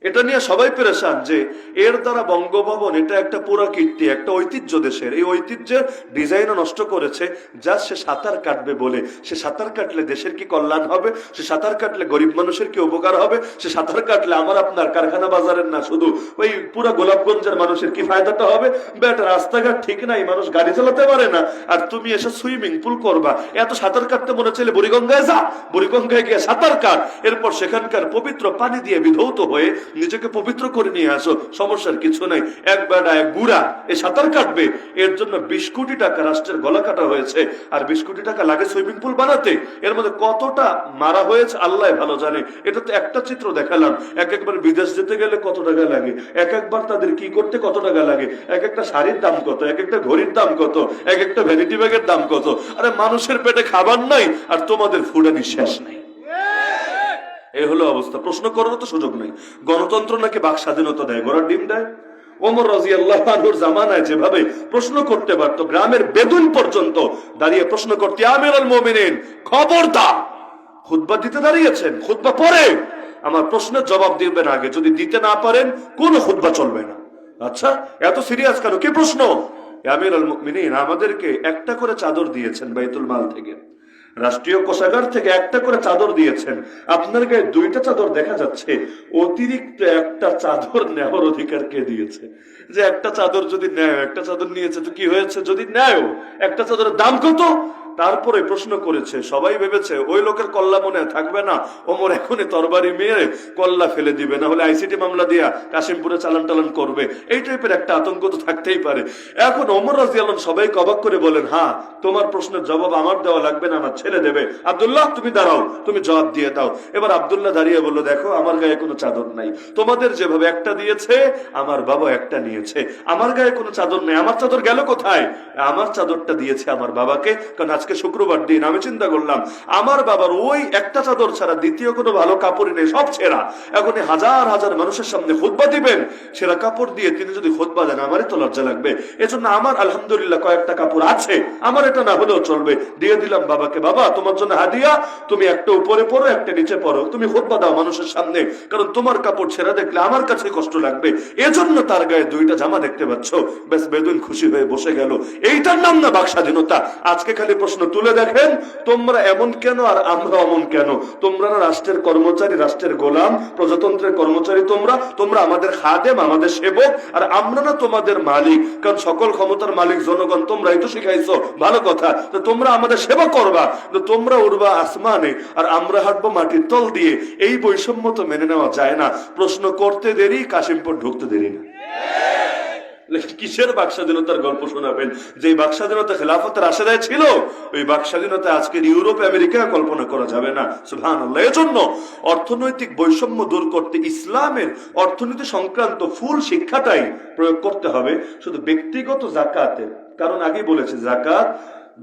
এটা নিয়ে সবাই পেরেশান যে এর দ্বারা বঙ্গভবন এটা একটা পুরা কীর্তি, একটা ঐতিহ্য দেশের, এই ঐতিহ্যের ডিজাইনও নষ্ট করেছে। যা সে সাঁতার কাটবে বলে, সে সাঁতার কাটলে দেশের কি কল্যাণ হবে, সে সাঁতার কাটলে গরিব মানুষের কি উপকার হবে, সে সাঁতার কাটলে আমার আপনার কারখানা বাজারের না, শুধু ওই পুরা গোলাপগঞ্জের মানুষের কি ফায়দাটা হবে? বেটা রাস্তাঘাট ঠিক নাই, মানুষ গাড়ি চালাতে পারে না, আর তুমি এসে সুইমিং পুল করবা। এত সাঁতার কাটতে মনে চাইলে বুড়িগঙ্গায় যা, বুড়িগঙ্গায় গিয়ে সাঁতার কাট, এরপর সেখানকার পবিত্র পানি দিয়ে বিধৌত হয়ে নিজেকে পবিত্র করে নিয়ে আসো, সমস্যার কিছু নাই। এক বেড়া এক বুড়া এ সাঁতার কাটবে, এর জন্য 20 কোটি টাকা রাষ্ট্রের গলা কাটা হয়েছে। আর 20 কোটি টাকা লাগে সুইমিং পুল বানাতে, এর মধ্যে কতটা মারা হয়েছে আল্লাহ ভালো জানে। এটা তো একটা চিত্র দেখালাম, এক একবার বিদেশ যেতে গেলে কত টাকা লাগে, এক একবার তাদের কি করতে কত টাকা লাগে, এক একটা শাড়ির দাম কত, এক একটা ঘড়ির দাম কত, এক একটা ভ্যানিটি ব্যাগের দাম কত। আরে মানুষের পেটে খাবার নাই আর তোমাদের ফুডানি শেষ নাই। এই হলো অবস্থা। প্রশ্ন করার তো সুযোগ নেই। গণতন্ত্র নাকি বাক স্বাধীনতা দেয়, ঘোড়ার ডিম দেয়? ওমর রাদিয়াল্লাহু আনহুর জামানায় যেভাবে প্রশ্ন করতে পারতো, গ্রামের বেদুন পর্যন্ত দাঁড়িয়ে প্রশ্ন করতে, আমিরুল মুমিনিন খবরদার, খুতবা দিতে দাঁড়িয়েছেন, খুতবা পরে আমার প্রশ্নের জবাব দিবেন আগে, যদি দিতে না পারেন কোন খুতবা চলবে না। আচ্ছা এত সিরিয়াস কেন, কি প্রশ্ন? আমিরুল মুমিনিন আমাদেরকে একটা করে চাদর দিয়েছেন বাইতুল মাল থেকে, রাষ্ট্রীয় কোষাগার থেকে একটা করে চাদর দিয়েছেন, আপনার গায়ে 2টা চাদর দেখা যাচ্ছে, অতিরিক্ত একটা চাদর নেওয়ার অধিকার কে দিয়েছে? যে একটা চাদর যদি নেয়, একটা চাদর নিয়েছে তো কি হয়েছে, যদি নেয় একটা চাদরের দাম কত? তারপরে প্রশ্ন করেছে, সবাই ভেবেছে ওই লোকের কল্লা মনে থাকবে না, ওমর এখনই তরবারি মেরে কল্লা ফেলে দিবে, না হলে আইসিটি মামলা দিয়া কাশিমপুরে চালান টালান করবে, এই টাইপের একটা আতঙ্ক তো থাকতেই পারে। এখন ওমর রাদিয়াল্লাহু আনহু সবাইকে অবাক করে বলেন, হ্যাঁ তোমার প্রশ্নের জবাব আমার দেওয়া লাগবে না, আমার ছেলে দেবে। আব্দুল্লাহ তুমি দাঁড়াও, তুমি জবাব দিয়ে দাও। এবার আব্দুল্লাহ দাঁড়িয়ে বললো, দেখো আমার গায়ে কোনো চাদর নাই, তোমাদের যেভাবে একটা দিয়েছে আমার বাবা একটা নিয়েছে, আমার গায়ে কোনো চাদর নেই। আমার চাদর গেল কোথায়? আমার চাদরটা দিয়েছে আমার বাবাকে, কারণ আজকে শুক্রবার দিন। আমি চিন্তা করলাম আমার বাবার ওই একটা চাদর ছাড়া দ্বিতীয় কোনো ভালো কাপড় নেই, সব ছেঁড়া। এখন হাজার হাজার মানুষের সামনে খুতবা দিবেন, ছেঁড়া কাপড় দিয়ে তিনি যদি খুতবা দেন আমারই তো লজ্জা লাগবে। এজন্য আমার আলহামদুলিল্লাহ কয়েকটা কাপড় আছে, আমার এটা না হলেও চলবে, দিয়ে দিলাম বাবাকে। বাবা তোমার জন্য হাদিয়া, তুমি একটা উপরে পরো একটা নিচে পরো, তুমি খুতবা দাও মানুষের সামনে, কারণ তোমার কাপড় ছেঁড়া দেখলে আমার কাছে কষ্ট লাগবে। এজন্য তার গায়ে 2টা জামা দেখতে পাচ্ছ। বেশ বেদুইন খুশি হয়ে বসে গেল। এইটার নাম না বাক স্বাধীনতা? আজকে খালি প্রশ্ন তুলে দেখেন, তোমরা এমন কেন আর আমরা অমন কেন? তোমরা না রাষ্ট্রের কর্মচারী, রাষ্ট্রের গোলাম, প্রজাতন্ত্রের কর্মচারী, তোমরা আমাদের খাদেম, আমাদের সেবক, আর আমরা না তোমাদের মালিক, কারণ সকল ক্ষমতার মালিক জনগণ, তোমরাই তো শিখাইছো। ভালো কথা, তো তোমরা আমাদের সেবা করবা, তো তোমরা উড়বা আসমানে আর আমরা হাঁটবো মাটির তল দিয়ে। এই বৈষম্য তো মেনে নেওয়া যায় না। প্রশ্ন করতে দেরি, কাশিমপুর ঢুকতে দেরি না। কিসের বাক স্বাধীনতার গল্প শোনাবেন? যে বাক স্বাধীনতা খেলাফতের রাশেদায় ছিল, ওই বাক স্বাধীনতা আজকের ইউরোপ আমেরিকা কল্পনা করা যাবে না। সুবহানাল্লাহ। এজন্য অর্থনৈতিক বৈষম্য দূর করতে ইসলামের অর্থনীতি সংক্রান্ত ফুল শিক্ষাটাই প্রয়োগ করতে হবে, শুধু ব্যক্তিগত জাকাতের। কারণ আগেই বলেছে জাকাত,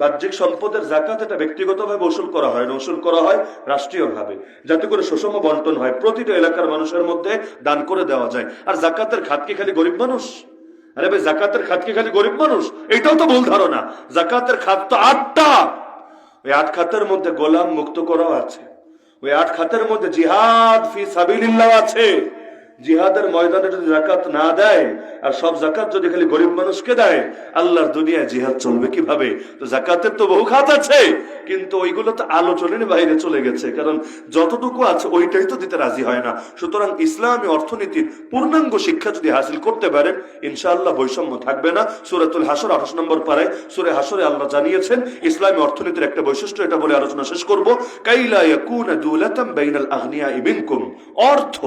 বাহ্যিক সম্পদের জাকাত, এটা ব্যক্তিগতভাবে ওসুল করা হয় না, ওসুল করা হয় রাষ্ট্রীয়ভাবে, যাতে করে সুষম বন্টন হয়, প্রতিটা এলাকার মানুষের মধ্যে দান করে দেওয়া যায়। আর জাকাতের খাত কি খালি গরিব মানুষ? আরে ভাই জাকাতের খাত কি খালি গরিব মানুষ? এটাও তো ভুল ধারণা। জাকাতের খাত তো 8টা। ওই 8 খাতের মধ্যে গোলাম মুক্ত করাও আছে, ওই 8 খাতের মধ্যে জিহাদ ফি সাবিলিল্লাহ আছে। জিহাদের ময়দানে যদি জাকাত না দেয় আর সব জাকাত যদি খালি গরিব মানুষকে দেয়, আল্লাহর দুনিয়ায় জিহাদ চলবে কিভাবে? তো জাকাতের তো বহু খাত আছে, কিন্তু ওইগুলো তো আলোচনার বাইরে চলে গেছে, কারণ যতটুকু আছে ওইটাই তো দিতে রাজি হয় না। সুতরাং ইসলামী অর্থনীতির পূর্ণাঙ্গ শিক্ষা যদি হাসিল করতে পারেন, ইনশাআল্লাহ বৈষম্য থাকবে না। সূরাতুল হাসর 28 নম্বর পারায় সূরা হাসরে আল্লাহ জানিয়েছেন ইসলামী অর্থনীতির একটা বৈশিষ্ট্য, এটা বলে আলোচনা শেষ করব। কাইলা ইয়াকুনা দুলাতাম বাইনাল আগনিয়া মিনকুম। অর্থ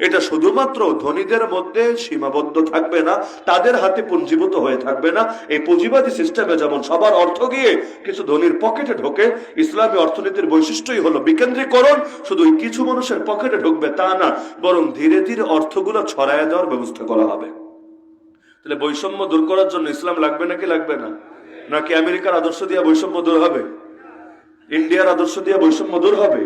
এটা শুধুমাত্র শুধুমাত্র ধনীদের মধ্যে সীমাবদ্ধ থাকবে না, তাদের হাতে পুঞ্জীভূত হয়ে থাকবে না। এই পুঁজিবাদী সিস্টেমে যেমন সবার অর্থ গিয়ে কিছু ধনীর পকেটে ঢোকে, ইসলামী অর্থনীতির বৈশিষ্ট্যই হলো বিকেন্দ্রীকরণ। শুধু কিছু মানুষের পকেটে ঢুকবে তা না, বরং ধীরে ধীরে অর্থগুলো ছড়ায় দেওয়ার ব্যবস্থা করা হবে। তাহলে বৈষম্য দূর করার জন্য ইসলাম লাগবে নাকি লাগবে না? নাকি আমেরিকার আদর্শ দিয়ে বৈষম্য দূর হবে? ইন্ডিয়ার আদর্শ দিয়ে বৈষম্য দূর হবে?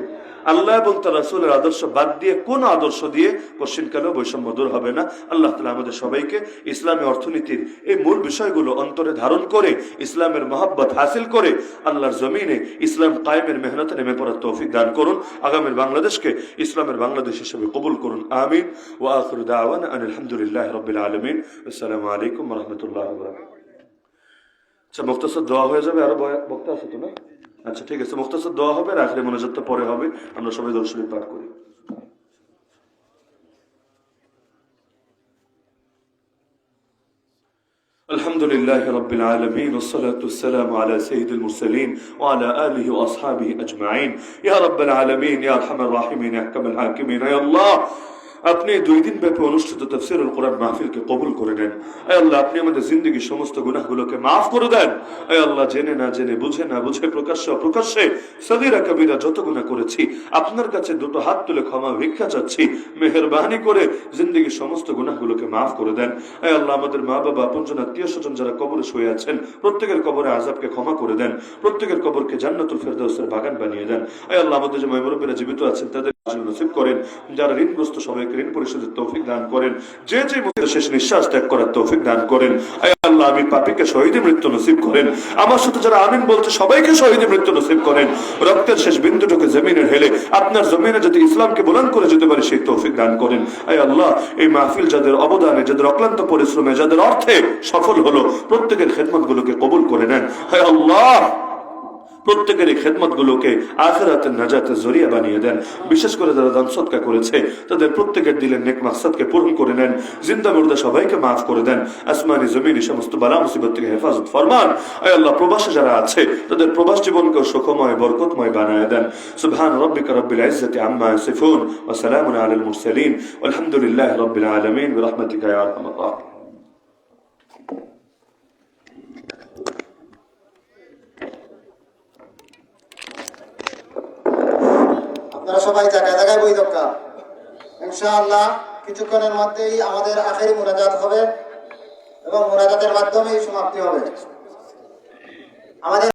আল্লাহ এবং তার রাসূলের আদর্শ বাদ দিয়ে কোন আদর্শ দিয়ে কোশ্চিনকালেও বৈষম্য দূর হবে না। আল্লাহ তাআলা আমাদের সবাইকে ইসলামী অর্থনীতির এই মূল বিষয়গুলো অন্তরে ধারণ করে, ইসলামের মহব্বত হাসিল করে আল্লাহর জমিনে ইসলাম কায়েমের মেহনতে নেমে পড়ার তৌফিক দান করুন। আগামীর বাংলাদেশকে ইসলামের বাংলাদেশ হিসেবে কবুল করুন। আমিন। ওয়া আখিরু দাওয়ানা আনিল হামদুলিল্লাহি রাব্বিল আলামিন। আসসালামু আলাইকুম ওয়া রাহমাতুল্লাহি ওয়া বারাকাতুহু। আচ্ছা, মুখতাসার দোয়া হয়ে যাবে। আরো বক্তা আছে তো না? আচ্ছা, ঠিক আছে, মুখতাসার দোয়া হবে, আর আখিরি মোনাজাতটা পরে হবে। আমরা সবাই দরুদ শরীফ পাঠ করি। الحمد لله رب العالمين والصلاة والسلام على سيد المرسلين وعلى آله وأصحابه أجمعين يا رب العالمين يا أرحم الراحمين يا أحكم الحاكمين يا الله আপনি 2 দিন ব্যাপী অনুষ্ঠিত তাফসীরুল কোরআন মাহফিলকে কবুল করে নেন। আয় আল্লাহ, আপনি আমাদের জিন্দেগীর সমস্ত গুনাহগুলোকে মাফ করে দেন। আয় আল্লাহ, জেনে না জেনে, বুঝে না বুঝে, প্রকাশ্যে অপ্রকাশ্যে সগীরা কবিরা যত গুনাহ করেছি, আপনার কাছে দুটো হাত তুলে ক্ষমা ভিক্ষা চাচ্ছি। মেহেরবানি করে জিন্দেগীর সমস্ত গুনাহগুলোকে মাফ করে দেন। আয় আল্লাহ, আমাদের মা বাবা, আপনজন, আত্মীয় স্বজন যারা কবরে শুয়ে আছেন, প্রত্যেকের কবরে আযাবকে ক্ষমা করে দেন। প্রত্যেকের কবরকে জান্নাতুল ফেরদাউসের বাগান বানিয়ে দেন। আয় আল্লাহ, আমাদের যে মুরব্বিরা জীবিত আছেন তাদের নসিব করেন। যারা ঋণগ্রস্ত সবাইকে ঋণ পরিশোধের তৌফিক দান করেন। যে শেষ নিঃশ্বাস ত্যাগ করার তৌফিক দান করেন। আয় আল্লাহ, আমি পাপীকে শহীদ মৃত্যু নসিব করেন। আমার সাথে যারা আমিন বলছে সবাইকে শহীদ মৃত্যু নসিব করেন। রক্তের শেষ বিন্দুটুকু জমিনে ঢেলে আপনার জমিনে যদি ইসলামকে বুলন্দ করে যেতে পারে সেই তৌফিক দান করেন। আয় আল্লাহ, এই মাহফিল যাদের অবদানে, যাদের অক্লান্ত পরিশ্রমে, যাদের অর্থে সফল হলো, প্রত্যেকের খেদমত গুলোকে কবুল করে নেন। আয় আল্লাহ, প্রত্যেকের এই খেদমত গুলোকে আখিরাতের নাজাতের জরিয়া বানিয়ে দেন। বিশেষ করে যারা দান সদকা করেছে তাদের প্রত্যেকের দিলের নেক মাকসাদকে পূরণ করে নেন। জিন্দা মুর্দা সবাইকে মাফ করে দেন। আসমানি জমিনি সমস্ত বালা মুসিবত থেকে হেফাজত ফরমান। আয় আল্লাহ, প্রবাসে যারা আছে তাদের প্রবাস জীবনকে সুখময় বরকতময় বানায় দেন। সুবহান রাব্বিকা রাব্বিল ইজ্জাতি আম্মা ইয়াসিফুন ওয়া সালামুন আলাল মুরসালিন ওয়ালহামদুলিল্লাহি রাব্বিল আলামিন বিরহমাতিকা ইয়া আরহামার রাহিমিন। আপনারা সবাই জায়গায় জায়গায় বই দরকার। ইনশাআল্লাহ কিছুক্ষণের মধ্যেই আমাদের আখেরি মুনাজাত হবে এবং মুনাজাতের মাধ্যমেই সমাপ্তি হবে। আমাদের